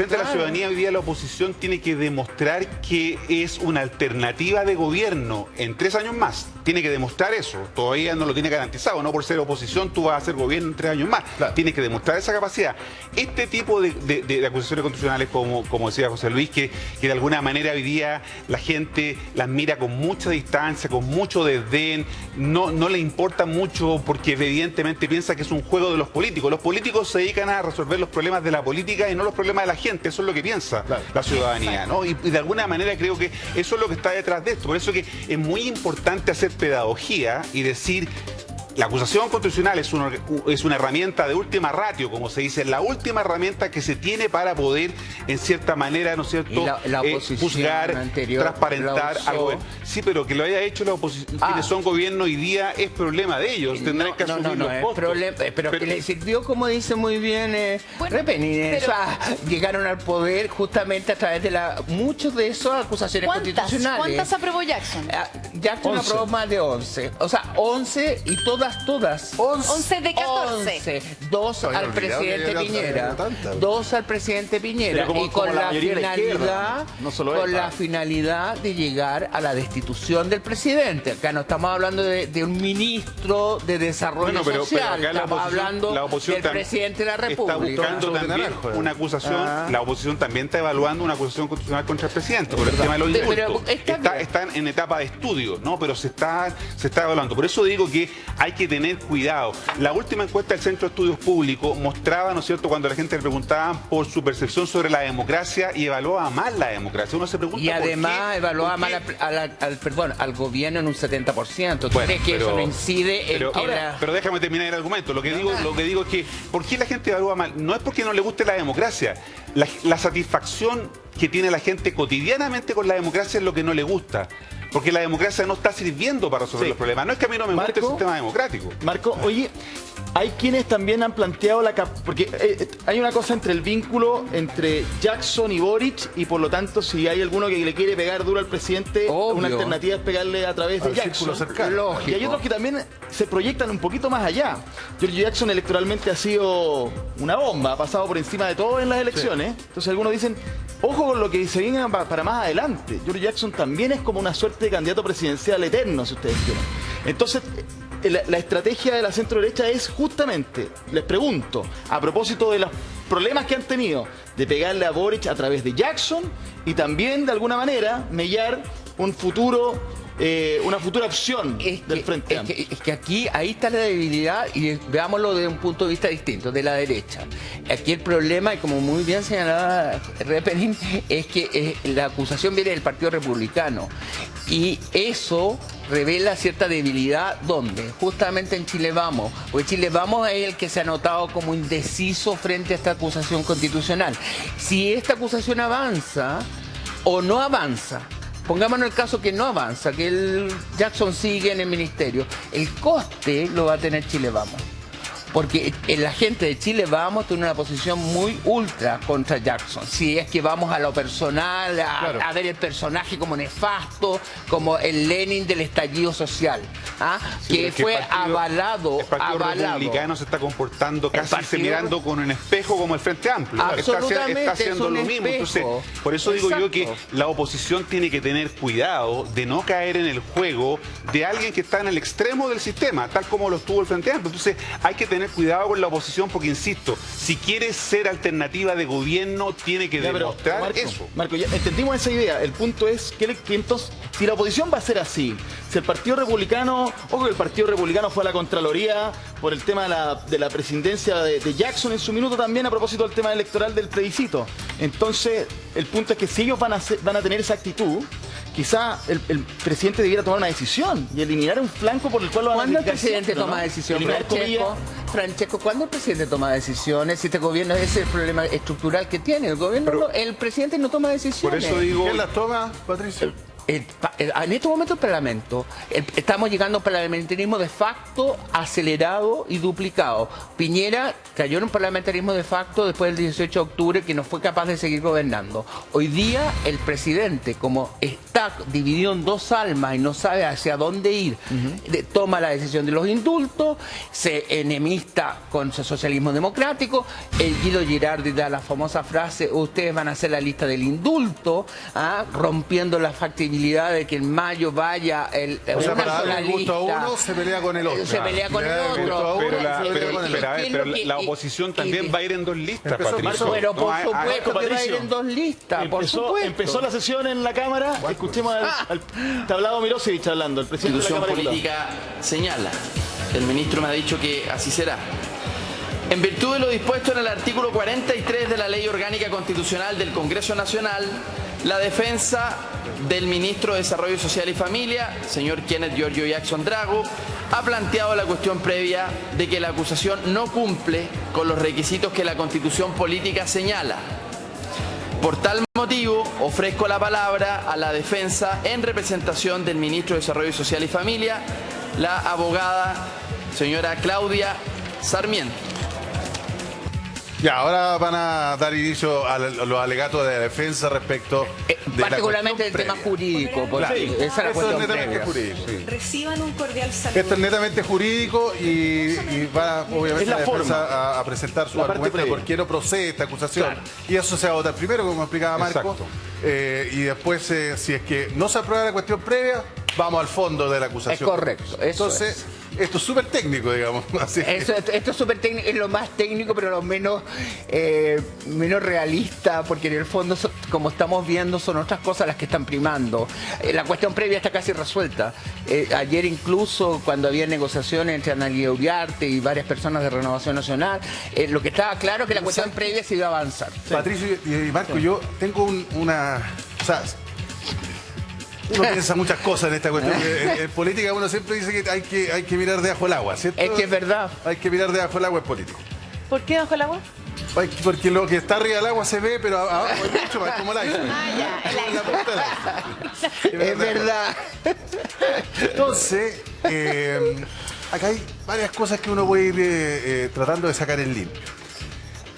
claro. Hoy día la oposición tiene que demostrar que es una alternativa de gobierno en 3 años más. Tiene que demostrar eso. Todavía no lo tiene garantizado. No por ser oposición tú vas a hacer gobierno en 3 años más. Tiene que demostrar esa capacidad. Este tipo de acusaciones constitucionales, como decía José Luis, que de alguna manera hoy día la gente las mira con mucha distancia, con mucho desdén, no le importa mucho porque evidentemente piensa que es un juego de los políticos. Los políticos se dedican a resolver los problemas de la política y no los problemas de la gente. Eso es lo que piensa la ciudadanía, ¿no? Y de alguna manera creo que eso es lo que está detrás de esto. Por eso que es muy importante hacer pedagogía y decir: la acusación constitucional es una herramienta de última ratio, como se dice, la última herramienta que se tiene para poder, en cierta manera, ¿no es cierto?, juzgar, transparentar algo. Sí, pero que lo haya hecho la oposición, quienes son gobierno hoy día, es problema de ellos. Tendrán que asumir los costos. Pero que le sirvió, como dice muy bien Repenin, llegaron al poder justamente a través de muchos de esas acusaciones constitucionales. ¿Cuántas aprobó Jackson? Jackson aprobó más de 11. O sea, 11 y todas. 11 de 14. 2 al presidente Piñera. 2 al presidente Piñera. Y con la finalidad, la finalidad de llegar a la destitución del presidente. Acá no estamos hablando de un ministro de desarrollo social. Estamos hablando del presidente de la República. Está buscando también una acusación. La oposición también está evaluando una acusación constitucional contra el presidente por el tema de los impuestos. Están en etapa de estudio, ¿no? Pero se está evaluando. Por eso digo que hay que tener cuidado. La última encuesta del Centro de Estudios Públicos mostraba, ¿no es cierto?, cuando la gente le preguntaba por su percepción sobre la democracia, y evaluaba mal la democracia. Uno se pregunta y además evaluaba mal al gobierno en un 70%. ¿Tú crees que eso no incide en pero déjame terminar el argumento. Lo que digo es que, ¿por qué la gente evalúa mal? No es porque no le guste la democracia. La satisfacción que tiene la gente cotidianamente con la democracia es lo que no le gusta. Porque la democracia no está sirviendo para resolver los problemas. No es que a mí no me guste el sistema democrático. Marco, oye, hay quienes también han planteado porque hay una cosa entre el vínculo entre Jackson y Boric, y por lo tanto, si hay alguno que le quiere pegar duro al presidente, una alternativa es pegarle a través de Jackson. Y hay otros que también se proyectan un poquito más allá. Giorgio Jackson electoralmente ha sido una bomba, ha pasado por encima de todo en las elecciones. Entonces algunos dicen: ojo con lo que se viene para más adelante. Giorgio Jackson también es como una suerte de candidato presidencial eterno, si ustedes quieren. Entonces, la estrategia de la centro-derecha es justamente, les pregunto, a propósito de los problemas que han tenido, de pegarle a Boric a través de Jackson y también, de alguna manera, mellar un futuro... una futura opción del Frente Amplio. Es que ahí está la debilidad, y veámoslo desde un punto de vista distinto, de la derecha. Aquí el problema, y como muy bien señalaba Repenin, es que la acusación viene del Partido Republicano, y eso revela cierta debilidad. ¿Dónde? Justamente en Chile Vamos. Porque Chile Vamos es el que se ha notado como indeciso frente a esta acusación constitucional. Si esta acusación avanza o no avanza, pongámonos el caso que no avanza, que el Jackson sigue en el ministerio, el coste lo va a tener Chile Vamos. Porque la gente de Chile Vamos tiene una posición muy ultra contra Jackson. Si es que vamos a lo personal, a ver el personaje como nefasto, como el Lenin del estallido social, que fue avalado. El Partido Republicano se está comportando casi mirando con un espejo como el Frente Amplio. Absolutamente, está haciendo lo mismo. Entonces, por eso digo yo que la oposición tiene que tener cuidado de no caer en el juego de alguien que está en el extremo del sistema, tal como lo estuvo el Frente Amplio. Entonces, hay que tener tener cuidado con la oposición porque, insisto, si quiere ser alternativa de gobierno, tiene que demostrar eso. Marco, ya entendimos esa idea. El punto es que entonces, si la oposición va a ser así, si el Partido Republicano, ojo que el Partido Republicano fue a la Contraloría por el tema de la presidencia de Jackson en su minuto también a propósito del tema electoral del plebiscito. Entonces, el punto es que si ellos van a tener esa actitud, quizá el presidente debiera tomar una decisión y eliminar un flanco por el cual lo van a ¿Cuándo el criticar presidente siempre, toma ¿no? decisiones? Eliminar comillas. Francesco, ¿cuándo el presidente toma decisiones? Si este gobierno es el problema estructural que tiene. El gobierno, el presidente no toma decisiones. Por eso digo... ¿Quién las toma, Patricio? En este momento el Parlamento, estamos llegando a un parlamentarismo de facto acelerado y duplicado. Piñera cayó en un parlamentarismo de facto después del 18 de octubre que no fue capaz de seguir gobernando. Hoy día el presidente, como está dividido en dos almas y no sabe hacia dónde ir, toma la decisión de los indultos, se enemista con el socialismo democrático. El Guido Girardi da la famosa frase: ustedes van a hacer la lista del indulto, rompiendo la factibilidad de que en mayo vaya o sea, para darle el gusto a uno, se pelea con el otro. Se pelea con el otro. Pero la oposición también va a ir en dos listas, Patricio. Pero por supuesto que va a ir en dos listas, por supuesto. Empezó la sesión en la Cámara. Escuchemos al tablado Milosevic hablando, el presidente de la Cámara. La política señala. El ministro me ha dicho que así será. En virtud de lo dispuesto en el artículo 43 de la Ley Orgánica Constitucional del Congreso Nacional, la defensa del ministro de Desarrollo Social y Familia, señor Kenneth Giorgio Jackson Drago, ha planteado la cuestión previa de que la acusación no cumple con los requisitos que la Constitución política señala. Por tal motivo, ofrezco la palabra a la defensa en representación del ministro de Desarrollo Social y Familia, la abogada señora Claudia Sarmiento. Ya, ahora van a dar inicio a los alegatos de la defensa respecto de particularmente del tema jurídico. Claro, esa es la eso cuestión es netamente previa. jurídico. Sí. Reciban un cordial saludo. Esto es netamente jurídico y va obviamente la defensa a presentar su argumento de por qué no procede esta acusación. Claro. Y eso se va a votar primero, como explicaba Marco. Y después, si es que no se aprueba la cuestión previa, vamos al fondo de la acusación. Es correcto. Entonces, esto es súper técnico, digamos. Así esto es súper técnico, es lo más técnico, pero lo menos realista, porque en el fondo, como estamos viendo, son otras cosas las que están primando. La cuestión previa está casi resuelta. Ayer incluso, cuando había negociaciones entre Analía Uriarte y varias personas de Renovación Nacional, lo que estaba claro es que la cuestión previa se iba a avanzar. Patricio y Marco, yo tengo una... O sea, uno piensa muchas cosas en esta cuestión. En política uno siempre dice que hay que mirar debajo del agua, ¿cierto? Es que es verdad. Hay que mirar debajo del agua en político. ¿Por qué debajo del agua? Porque lo que está arriba del agua se ve, pero abajo hay mucho más, como el iceberg. Es verdad. Entonces, acá hay varias cosas que uno puede ir tratando de sacar en limpio.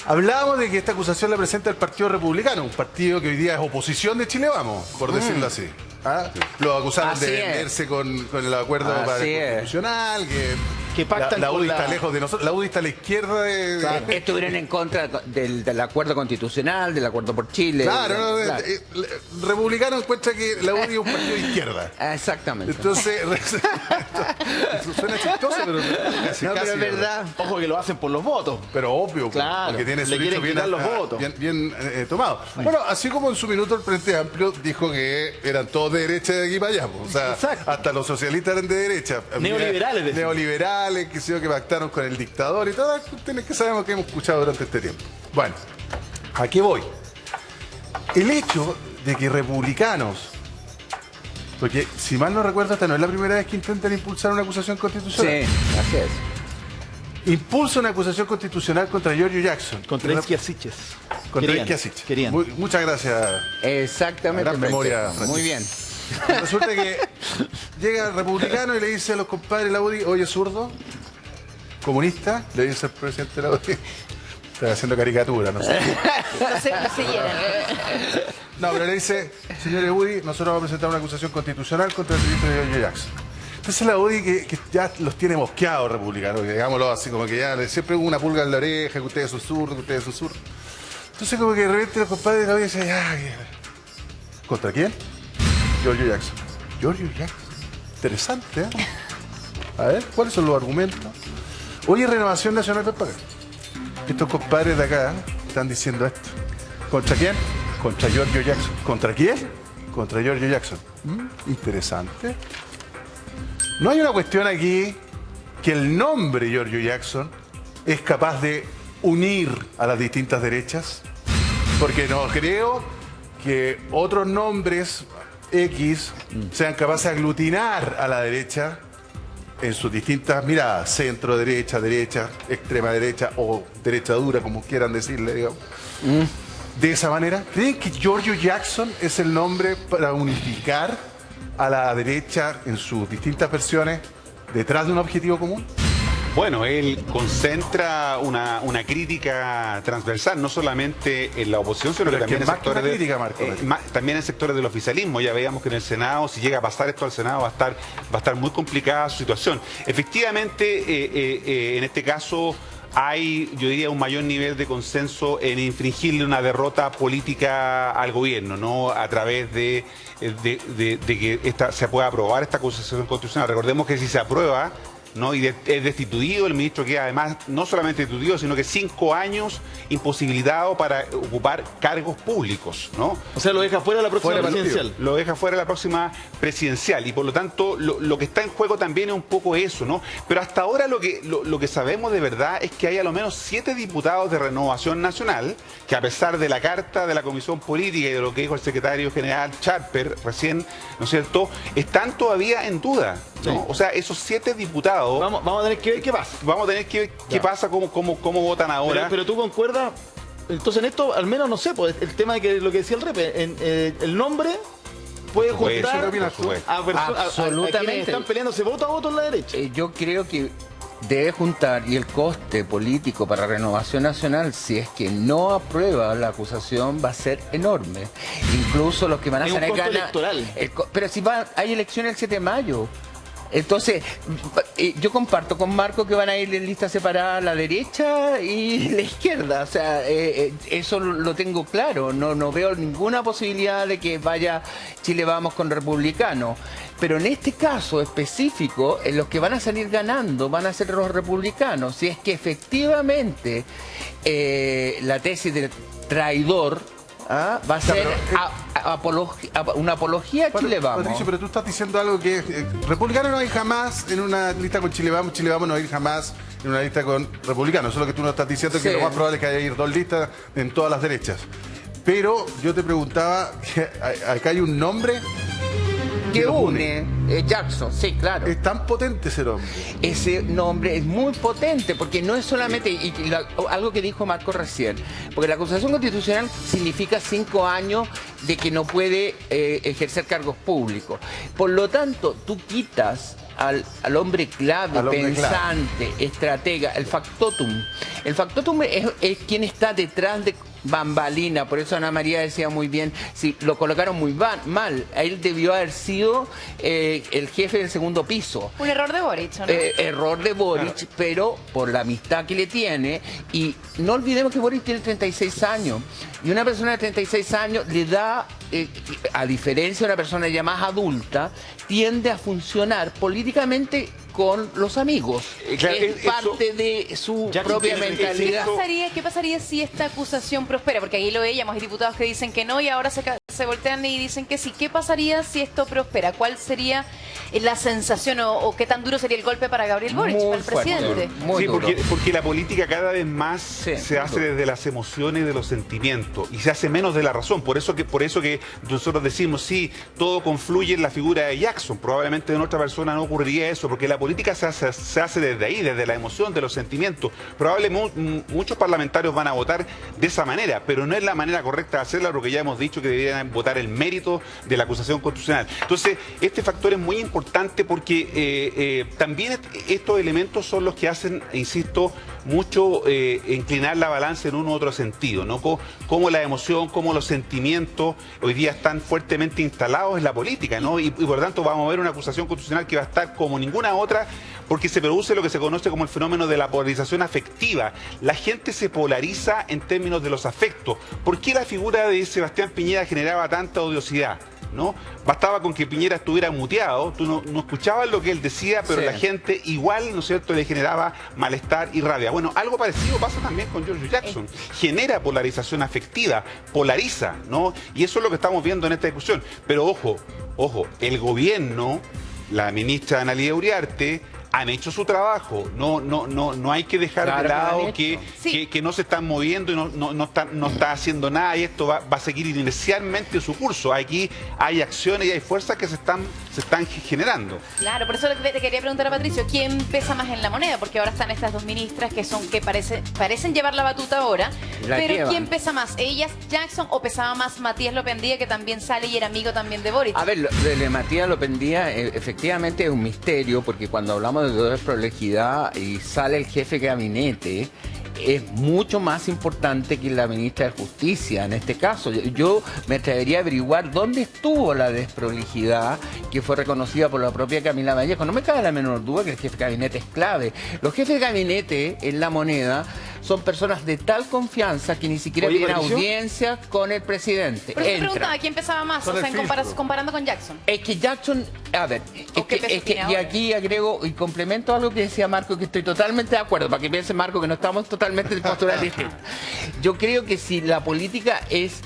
Hablábamos de que esta acusación la presenta el Partido Republicano, un partido que hoy día es oposición de Chile Vamos, por decirlo así. Lo acusaron de venderse con el acuerdo constitucional, que pactan la UDI está lejos de nosotros. La UDI está a la izquierda de... Claro. Estuvieron en contra del acuerdo constitucional, del acuerdo por Chile. Claro, republicano encuentra que la UDI es un partido de izquierda. Exactamente. Entonces, suena chistoso, pero casi, pero es verdad. Ojo que lo hacen por los votos. Pero obvio, claro, porque tiene le quieren quitar los votos. Bien tomado. Bueno, así como en su minuto el Frente Amplio dijo que eran todos de derecha de aquí para allá. O sea, hasta los socialistas eran de derecha. Neoliberales. Neoliberales, que pactaron con el dictador y todas las cuestiones que sabemos que hemos escuchado durante este tiempo. Bueno, ¿a qué voy? El hecho de que republicanos, porque si mal no recuerdo, esta no es la primera vez que intentan impulsar una acusación constitucional. Sí, así es. Impulsa una acusación constitucional contra Giorgio Jackson. Contra Isquia Siches. Contra Isquia Siches. Muchas gracias. Exactamente. Gran memoria, muy bien. Resulta que llega el republicano y le dice a los compadres de la UDI: oye, zurdo, comunista, le dice el presidente de la UDI. Está haciendo caricatura, no sé. No se llenan. No, pero le dice: señores UDI, nosotros vamos a presentar una acusación constitucional contra el ministro Giorgio Jackson. Entonces la UDI, que ya los tiene mosqueados republicanos, digámoslo así, como que ya siempre hubo una pulga en la oreja, que ustedes son zurdos, que ustedes son zurdos. Entonces como que de repente los compadres de la UDI dicen: ¿contra quién? Giorgio Jackson. Giorgio Jackson. Interesante, ¿eh? A ver, ¿cuáles son los argumentos? Oye, Renovación Nacional, ven para acá. Estos compadres de acá están diciendo esto. ¿Contra quién? Contra Giorgio Jackson. ¿Contra quién? Contra Giorgio Jackson. Interesante. ¿No hay una cuestión aquí que el nombre Giorgio Jackson es capaz de unir a las distintas derechas? Porque no creo que otros nombres X sean capaces de aglutinar a la derecha en sus distintas miradas, centro, derecha, derecha, extrema derecha o derecha dura, como quieran decirle, digamos. De esa manera, ¿creen que Giorgio Jackson es el nombre para unificar a la derecha en sus distintas versiones detrás de un objetivo común? Bueno, él concentra una crítica transversal, no solamente en la oposición, sino que también en sectores también en sectores del oficialismo. Ya veíamos que en el Senado, si llega a pasar esto al Senado, va a estar muy complicada su situación. Efectivamente, en este caso hay, yo diría, un mayor nivel de consenso en infringirle una derrota política al gobierno, ¿no? A través de que se pueda aprobar esta acusación constitucional. Recordemos que si se aprueba, ¿no? Y es destituido el ministro, que además no solamente destituido, sino que 5 años imposibilitado para ocupar cargos públicos, ¿no? O sea, lo deja fuera de la próxima presidencial. Lo deja fuera de la próxima presidencial, y por lo tanto lo que está en juego también es un poco eso, ¿no? Pero hasta ahora lo que sabemos de verdad es que hay a lo menos 7 diputados de Renovación Nacional que, a pesar de la carta de la Comisión Política y de lo que dijo el secretario general Charper recién, ¿no es cierto?, están todavía en duda, ¿no? Sí. O sea, esos 7 diputados... Vamos a tener que ver qué pasa. Vamos a tener que ver qué pasa, cómo votan ahora. Pero tú concuerdas, entonces en esto, al menos, no sé, pues el tema de que lo que decía el Repe, el nombre puede juntar a quienes están peleándose voto a voto en la derecha. Yo creo que debe juntar, y el coste político para Renovación Nacional, si es que no aprueba la acusación, va a ser enorme. Incluso los que van a salir ganas. Pero si hay elecciones el 7 de mayo. Entonces, yo comparto con Marco que van a ir en lista separada la derecha y la izquierda. O sea, eso lo tengo claro. No veo ninguna posibilidad de que vaya Chile Vamos con republicanos. Pero en este caso específico, los que van a salir ganando van a ser los republicanos. Si es que efectivamente la tesis del traidor va a ser una apología a Chile Vamos. Patricio, pero tú estás diciendo algo que republicanos no hay jamás en una lista con Chile Vamos no hay jamás en una lista con republicanos. Eso es lo que tú nos estás diciendo, que lo más probable es que haya ir 2 listas en todas las derechas. Pero yo te preguntaba, acá hay un nombre que une Jackson, sí, claro. Es tan potente ese nombre. Ese nombre es muy potente, porque no es solamente algo que dijo Marco recién, porque la acusación constitucional significa 5 años de que no puede ejercer cargos públicos. Por lo tanto, tú quitas al hombre clave, pensante, estratega, el factotum. El factotum es quien está detrás de bambalina, por eso Ana María decía muy bien, si lo colocaron muy mal, él debió haber sido el jefe del segundo piso. Un error de Boric, ¿no? Error de Boric, pero por la amistad que le tiene, y no olvidemos que Boric tiene 36 años, y una persona de 36 años le da, a diferencia de una persona ya más adulta, tiende a funcionar políticamente con los amigos. Claro, es parte de su propia mentalidad. ¿Qué pasaría si esta acusación prospera? Porque ahí lo veíamos, hay diputados que dicen que no y ahora se voltean y dicen que sí. ¿Qué pasaría si esto prospera? ¿Cuál sería la sensación o qué tan duro sería el golpe para Gabriel Boric, para el presidente? Sí, porque la política cada vez más se hace desde las emociones, de los sentimientos, y se hace menos de la razón. Por eso que nosotros decimos, sí, todo confluye en la figura de Jackson. Probablemente en otra persona no ocurriría eso, porque la política se hace desde ahí, desde la emoción, de los sentimientos. Probablemente muchos parlamentarios van a votar de esa manera, pero no es la manera correcta de hacerla, porque ya hemos dicho que deberían votar el mérito de la acusación constitucional. Entonces, este factor es muy importante porque también estos elementos son los que hacen, insisto, mucho inclinar la balanza en uno u otro sentido, ¿no? Como la emoción, como los sentimientos hoy día están fuertemente instalados en la política, ¿no? Y por lo tanto vamos a ver una acusación constitucional que va a estar como ninguna otra, porque se produce lo que se conoce como el fenómeno de la polarización afectiva. La gente se polariza en términos de los afectos. ¿Por qué la figura de Sebastián Piñera generaba tanta odiosidad? ¿no? Bastaba con que Piñera estuviera muteado, tú no escuchabas lo que él decía, pero Sí. la gente igual, ¿no es cierto?, le generaba malestar y rabia. Bueno, algo parecido pasa también con Giorgio Jackson. Genera polarización afectiva, polariza, ¿no? Y eso es lo que estamos viendo en esta discusión. Pero ojo, el gobierno, la ministra Analía Uriarte, han hecho su trabajo. No hay que dejar Claro, de lo han lado hecho. que no se están moviendo y no está haciendo nada, y esto va a seguir inercialmente su curso. Aquí hay acciones y hay fuerzas que se están generando. Claro, por eso te quería preguntar a Patricio, ¿quién pesa más en la moneda? Porque ahora están estas dos ministras que parecen llevar la batuta ahora, La pero llevan. ¿quién pesa más? ¿Ellas, Jackson, o pesaba más Matías Lopendía, que también sale y era amigo también de Boric? A ver, lo de Matías Lopendía efectivamente es un misterio, porque cuando hablamos de desprolijidad y sale el jefe de gabinete, es mucho más importante que la ministra de Justicia en este caso. Yo me atrevería a averiguar dónde estuvo la desprolijidad que fue reconocida por la propia Camila Vallejo. No me cabe la menor duda que el jefe de gabinete es clave. Los jefes de gabinete en la moneda son personas de tal confianza que ni siquiera Oye, tienen Patricio, audiencia con el presidente. Por eso te Entra. preguntaba, ¿quién pesaba más? Son O sea, el en filtro. comparando con Jackson. Es que Jackson, a ver, ¿O qué peso tiene y ahora? aquí agrego y complemento algo que decía Marco, que estoy totalmente de acuerdo, para que piense Marco que no estamos totalmente en posturas distintas. Yo creo que si la política es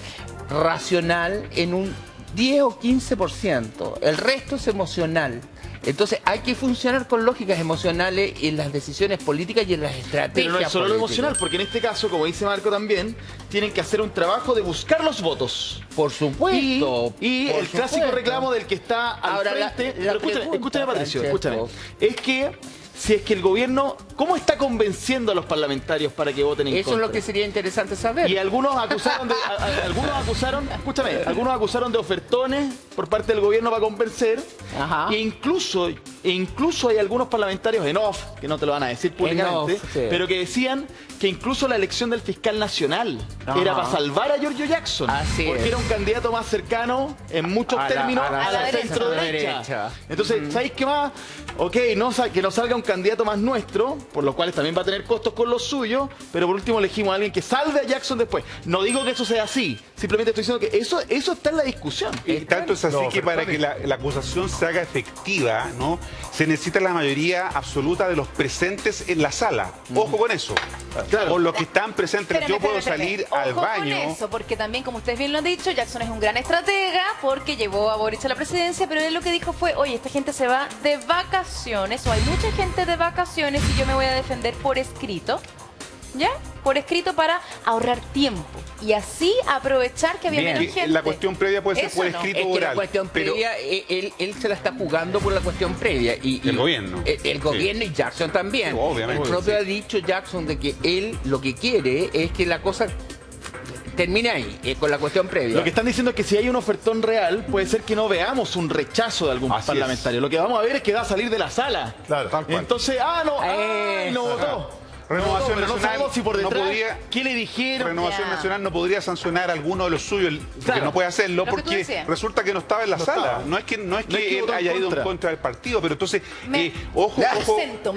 racional en un 10 o 15%, el resto es emocional. Entonces hay que funcionar con lógicas emocionales en las decisiones políticas y en las estrategias Pero no es solo lo políticas. emocional, porque en este caso, como dice Marco también, tienen que hacer un trabajo de buscar los votos. Por supuesto. Y por el clásico supuesto. reclamo del que está al Ahora, frente... la pero pregunta, escúchame, Patricio, Francesco. escúchame. Es que si es que el gobierno, ¿cómo está convenciendo a los parlamentarios para que voten en Eso es contra? lo que sería interesante saber. Y algunos acusaron algunos acusaron de ofertones por parte del gobierno para convencer. Ajá. E incluso hay algunos parlamentarios en off, que no te lo van a decir públicamente, off, sí. pero que decían que incluso la elección del fiscal nacional Ajá. era para salvar a Giorgio Jackson. Así porque es. era un candidato más cercano en muchos términos a la centro derecha. derecha. Entonces, ¿sabéis qué más? Ok, que no salga un candidato más nuestro, por lo cual también va a tener costos con los suyos, pero por último elegimos a alguien que salve a Jackson después. No digo que eso sea así, simplemente estoy diciendo que eso está en la discusión. Y tanto es así que para que la acusación se haga efectiva, ¿no?, se necesita la mayoría absoluta de los presentes en la sala. Ojo con eso. Claro. Con los que están presentes, yo puedo salir al Ojo baño. con eso, porque también, como ustedes bien lo han dicho, Jackson es un gran estratega porque llevó a Boric a la presidencia, pero él lo que dijo fue, oye, esta gente se va de vacaciones, o hay mucha gente de vacaciones y yo me voy a defender por escrito. ¿Ya? Por escrito, para ahorrar tiempo y así aprovechar que había Bien. menos gente. La cuestión previa puede ser Eso por no. escrito Es o que la oral. cuestión pero previa, él se la está jugando por la cuestión previa. Y El gobierno. El gobierno y Jackson también. Sí, obviamente, El propio sí. ha dicho Jackson de que él lo que quiere es que la cosa termine ahí, con la cuestión previa. Lo que están diciendo es que si hay un ofertón real, puede ser que no veamos un rechazo de algún Así parlamentario. Lo que vamos a ver es que va a salir de la sala. Claro, tal cual. Entonces, no votó. Renovación pero no Nacional sabemos si por no detrás, podría- ¿qué le dijeron? Renovación Ya. Nacional no podría sancionar a alguno de los suyos, porque Claro. no puede hacerlo, Lo que tú porque decías. resulta que no estaba en la sala. estaba. No es que votó en haya ido en contra. contra del partido, pero entonces, Me ojo ausento.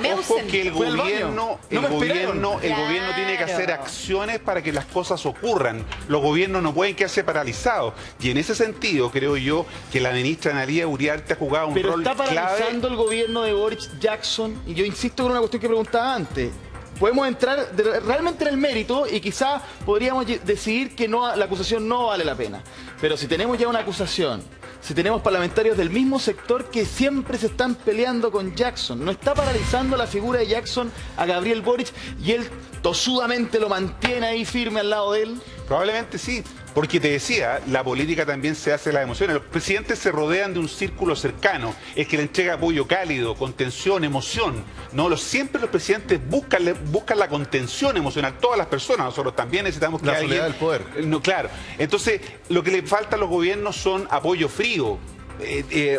que el Fue al baño. gobierno, No me esperaron. el gobierno tiene que hacer Claro. acciones para que las cosas ocurran. Los gobiernos no pueden quedarse paralizados. Y en ese sentido, creo yo que la ministra Analía Uriarte ha jugado un Pero rol está clave. paralizando el gobierno de Boric Jackson, y yo insisto con una cuestión que preguntaba antes. Podemos entrar realmente en el mérito y quizás podríamos decidir que la acusación no vale la pena. Pero si tenemos ya una acusación, si tenemos parlamentarios del mismo sector que siempre se están peleando con Jackson, ¿no está paralizando la figura de Jackson a Gabriel Boric y él tosudamente lo mantiene ahí firme al lado de él? Probablemente sí, porque te decía, la política también se hace de las emociones. Los presidentes se rodean de un círculo cercano, el que le entrega apoyo cálido, contención, emoción. No, siempre los presidentes buscan la contención emocional. Todas las personas, nosotros también necesitamos que La alguien... soledad del poder. No, claro. Entonces, lo que le falta a los gobiernos son apoyo frío.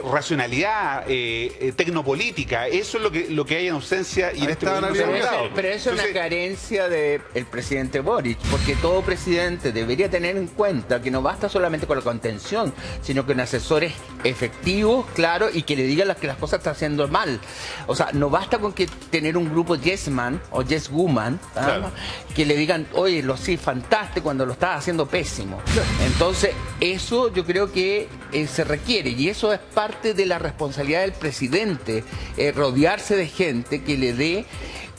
racionalidad tecnopolítica. Eso es lo que hay en ausencia y en este momento no se ha logrado. Pero eso es una carencia del presidente Boric, porque todo presidente debería tener en cuenta que no basta solamente con la contención, sino con asesores efectivos, claros, y que le digan que las cosas están haciendo mal. O sea, no basta con que tener un grupo yes man o yes woman, claro, que le digan, oye, lo sí, fantástico, cuando lo estás haciendo pésimo. Entonces, eso yo creo que se requiere, y eso es parte de la responsabilidad del presidente, rodearse de gente que le dé...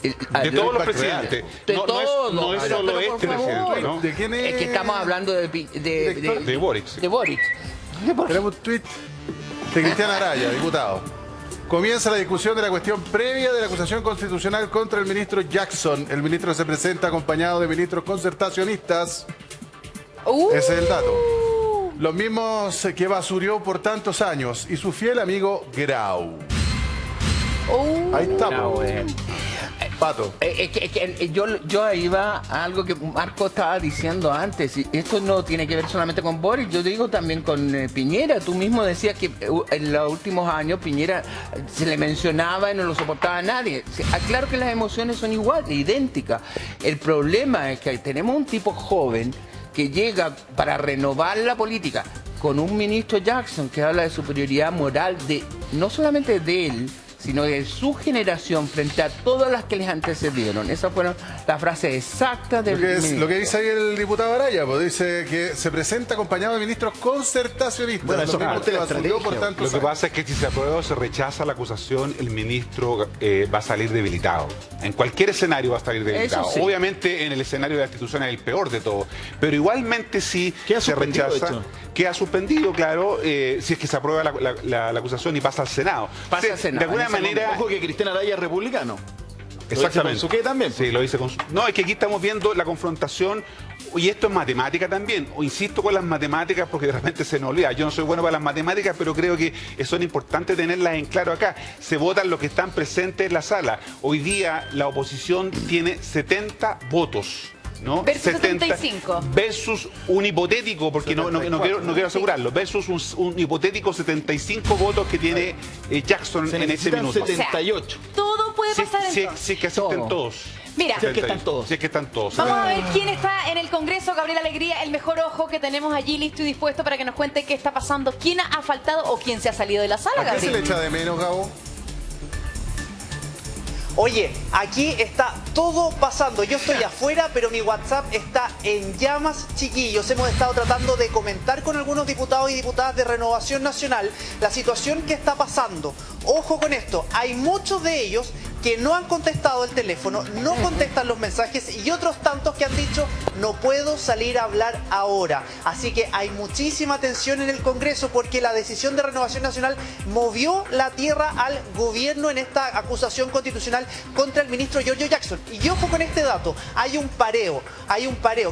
de todos los presidentes. No es solo este presidente, ¿no? ¿De quién es? Es que estamos hablando de Boric. De Boric. Tenemos un tuit de Cristian Araya, diputado. Comienza la discusión de la cuestión previa de la acusación constitucional contra el ministro Jackson. El ministro se presenta acompañado de ministros concertacionistas. Ese es el dato. Los mismos que basurió por tantos años y su fiel amigo Grau. Ahí estamos. Pato. Yo iba a algo que Marco estaba diciendo antes, y esto no tiene que ver solamente con Boric, yo digo también con Piñera. Tú mismo decías que en los últimos años Piñera se le mencionaba y no lo soportaba a nadie. Claro que las emociones son iguales, idénticas. El problema es que tenemos un tipo joven que llega para renovar la política con un ministro Jackson que habla de superioridad moral no solamente de él, sino de su generación frente a todas las que les antecedieron. Esas fueron las frases exactas del ministro. Lo que dice ahí el diputado Araya, pues dice que se presenta acompañado de ministros concertacionistas. Bueno, eso lo que pasa es que si se aprueba o se rechaza la acusación, el ministro va a salir debilitado. En cualquier escenario va a salir debilitado. Sí. Obviamente en el escenario de la institución es el peor de todo, pero igualmente si se rechaza, queda suspendido, claro, si es que se aprueba la acusación y pasa al Senado. Pasa al Senado. De alguna manera... Ojo que Cristian Araya es republicano. Exactamente. ¿Qué también? Sí, lo dice con... No, es que aquí estamos viendo la confrontación, y esto es matemática también. O insisto con las matemáticas porque de repente se nos olvida. Yo no soy bueno para las matemáticas, pero creo que son importantes tenerlas en claro acá. Se votan los que están presentes en la sala. Hoy día la oposición tiene 70 votos. ¿No? Versus 75. Versus un hipotético, porque no quiero asegurarlo, versus un hipotético 75 votos que tiene Jackson en este minuto. 78. O sea, todo puede pasar entonces. Sí, que asisten todos. Mira, si es que están todos. Si es que están todos. Vamos a ver quién está en el Congreso. Gabriel Alegría, el mejor ojo que tenemos allí listo y dispuesto para que nos cuente qué está pasando, quién ha faltado o quién se ha salido de la sala, ¿A qué se Gabriel? le echa de menos, Gabo? Oye, aquí está todo pasando. Yo estoy afuera, pero mi WhatsApp está en llamas, chiquillos. Hemos estado tratando de comentar con algunos diputados y diputadas de Renovación Nacional la situación que está pasando. Ojo con esto, hay muchos de ellos que no han contestado el teléfono, no contestan los mensajes y otros tantos que han dicho no puedo salir a hablar ahora. Así que hay muchísima tensión en el Congreso porque la decisión de Renovación Nacional movió la tierra al gobierno en esta acusación constitucional contra el ministro Giorgio Jackson. Y ojo con este dato, hay un pareo.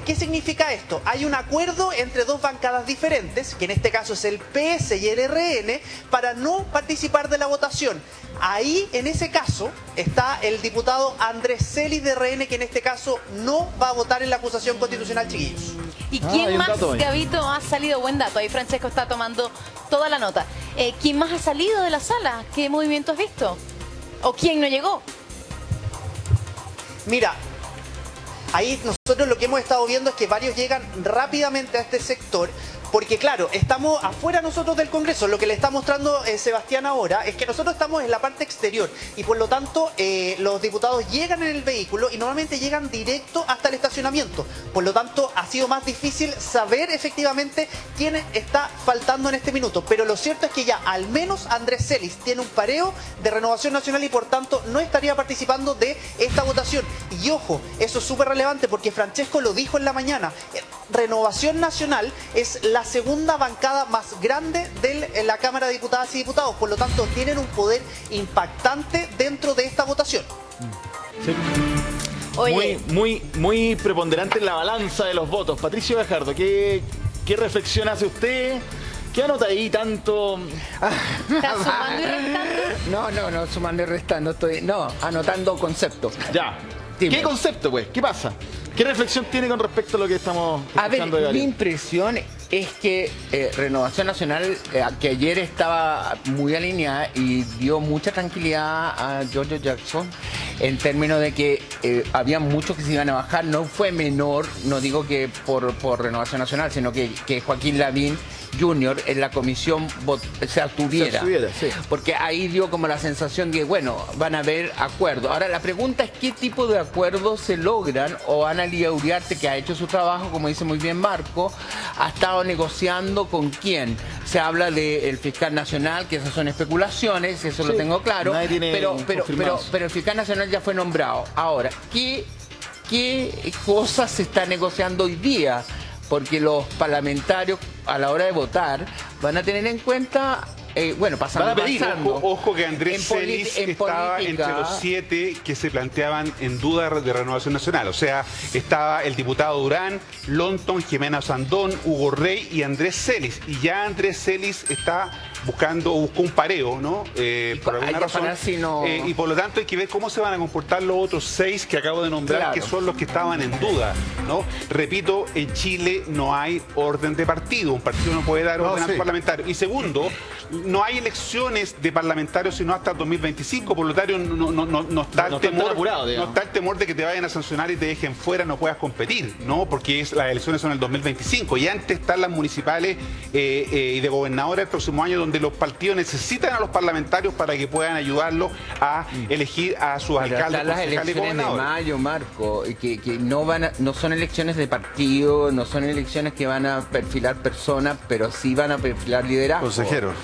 ¿Qué significa esto? Hay un acuerdo entre dos bancadas diferentes, que en este caso es el PS y el RN, para no participar de la votación. Ahí, en ese caso, está el diputado Andrés Celis de RN, que en este caso no va a votar en la acusación constitucional, chiquillos. ¿Y quién más, Gabito, ha salido? Buen dato, ahí Francesco está tomando toda la nota. ¿Quién más ha salido de la sala? ¿Qué movimiento has visto? ¿O quién no llegó? Mira, ahí nosotros lo que hemos estado viendo es que varios llegan rápidamente a este sector. Porque claro, estamos afuera nosotros del Congreso. Lo que le está mostrando Sebastián ahora es que nosotros estamos en la parte exterior y por lo tanto los diputados llegan en el vehículo y normalmente llegan directo hasta el estacionamiento. Por lo tanto ha sido más difícil saber efectivamente quién está faltando en este minuto. Pero lo cierto es que ya al menos Andrés Celis tiene un pareo de Renovación Nacional y por tanto no estaría participando de esta votación. Y ojo, eso es súper relevante porque Francesco lo dijo en la mañana. Renovación Nacional es la segunda bancada más grande de la Cámara de Diputadas y Diputados, por lo tanto tienen un poder impactante dentro de esta votación. Sí. Oye. Muy preponderante en la balanza de los votos. Patricio Gajardo, ¿qué reflexión hace usted? ¿Qué anota ahí tanto? ¿Estás sumando y restando? No, sumando y restando. Anotando conceptos. Ya. Dime. ¿Qué concepto, pues? ¿Qué pasa? ¿Qué reflexión tiene con respecto a lo que estamos escuchando? A ver, mi impresión es que Renovación Nacional, que ayer estaba muy alineada y dio mucha tranquilidad a Giorgio Jackson en términos de que había muchos que se iban a bajar, no fue menor, no digo que por Renovación Nacional, sino que Joaquín Lavín Junior en la comisión se abstuviera, sí. porque ahí dio como la sensación de, bueno, van a haber acuerdos. Ahora la pregunta es qué tipo de acuerdos se logran, o Ana Lía Uriarte, que ha hecho su trabajo, como dice muy bien Marco, ha estado negociando con quién. Se habla del fiscal nacional, que esas son especulaciones, eso lo tengo claro, pero el fiscal nacional ya fue nombrado. Ahora, ¿qué cosas se está negociando hoy día? Porque los parlamentarios a la hora de votar van a tener en cuenta, pasando. Ojo que Andrés Celis estaba entre los 7 que se planteaban en duda de Renovación Nacional. O sea, estaba el diputado Durán, Lonton, Jimena Sandón, Hugo Rey y Andrés Celis. Y ya Andrés Celis buscó un pareo, ¿no? Por alguna razón. Y por lo tanto hay que ver cómo se van a comportar los otros 6 que acabo de nombrar, que son los que estaban en duda, ¿no? Repito, en Chile no hay orden de partido. Un partido no puede dar orden al parlamentario. Y segundo, no hay elecciones de parlamentarios sino hasta el 2025, por lo tanto no está el temor de que te vayan a sancionar y te dejen fuera, no puedas competir, ¿no? Porque las elecciones son el 2025 y antes están las municipales y de gobernadores el próximo año, donde los partidos necesitan a los parlamentarios para que puedan ayudarlos a elegir a sus alcaldes, las elecciones de mayo, Marco, que no son elecciones de partido, no son elecciones que van a perfilar personas, pero sí van a perfilar liderazgo. Consejeros.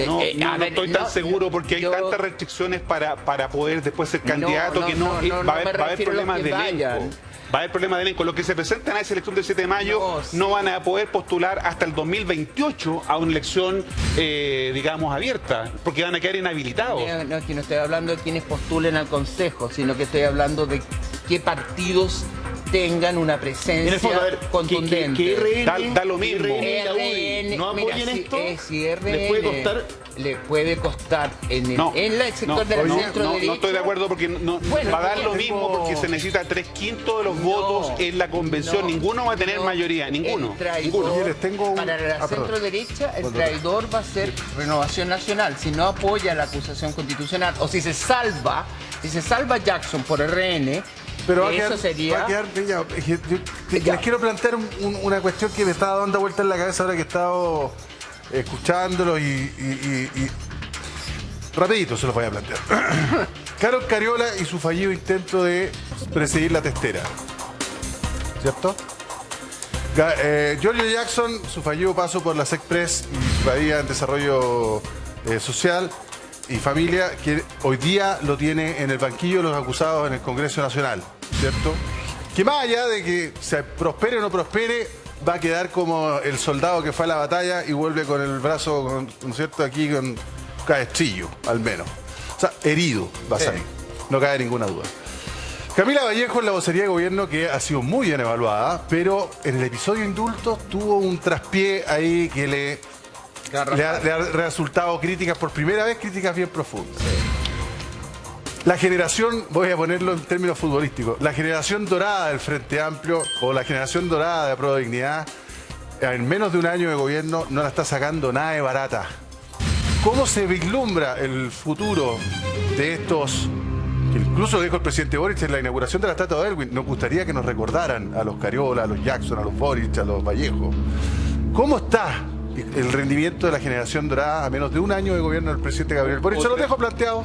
No estoy tan seguro porque hay tantas restricciones para poder después ser candidato va a haber problemas de elenco. Va a haber problemas de elenco. Los que se presentan a esa elección del 7 de mayo no van a poder postular hasta el 2028 a una elección, digamos, abierta, porque van a quedar inhabilitados. No, es que no estoy hablando de quienes postulen al Consejo, sino que estoy hablando de qué partidos tengan una presencia contundente. Da lo mismo. ¿No apoyan esto? Si RN le puede costar en el sector de la centro derecha. No estoy de acuerdo porque va a dar lo mismo, porque se necesita 3/5 de los votos en la convención. Ninguno va a tener mayoría, ninguno. Para la centro derecha, el traidor va a ser Renovación Nacional. Si no apoya la acusación constitucional, o si se salva Jackson por RN, pero les quiero plantear una cuestión que me estaba dando vuelta en la cabeza ahora que he estado escuchándolo y rapidito se los voy a plantear. Carol Cariola y su fallido intento de presidir la testera, ¿cierto? Giorgio Jackson, su fallido paso por la SECPRES y su caída en desarrollo social y familia, que hoy día lo tiene en el banquillo de los acusados en el Congreso Nacional, ¿cierto? Que más allá de que se prospere o no prospere, va a quedar como el soldado que fue a la batalla y vuelve con el brazo, ¿no es cierto?, aquí con cabestrillo, al menos. O sea, herido va a salir, no cabe ninguna duda. Camila Vallejo en la vocería de gobierno, que ha sido muy bien evaluada, pero en el episodio indulto tuvo un traspié ahí que le ha resultado críticas por primera vez, críticas bien profundas. La generación, voy a ponerlo en términos futbolísticos, la generación dorada del Frente Amplio o la generación dorada de Apruebo Dignidad, en menos de un año de gobierno no la está sacando nada de barata. ¿Cómo se vislumbra el futuro de estos, que incluso lo dijo el presidente Boric en la inauguración de la estatua de Elwin? Nos gustaría que nos recordaran a los Cariola, a los Jackson, a los Boric, a los Vallejo. ¿Cómo está el rendimiento de la generación dorada a menos de un año de gobierno del presidente Gabriel Boric? Se lo dejo planteado.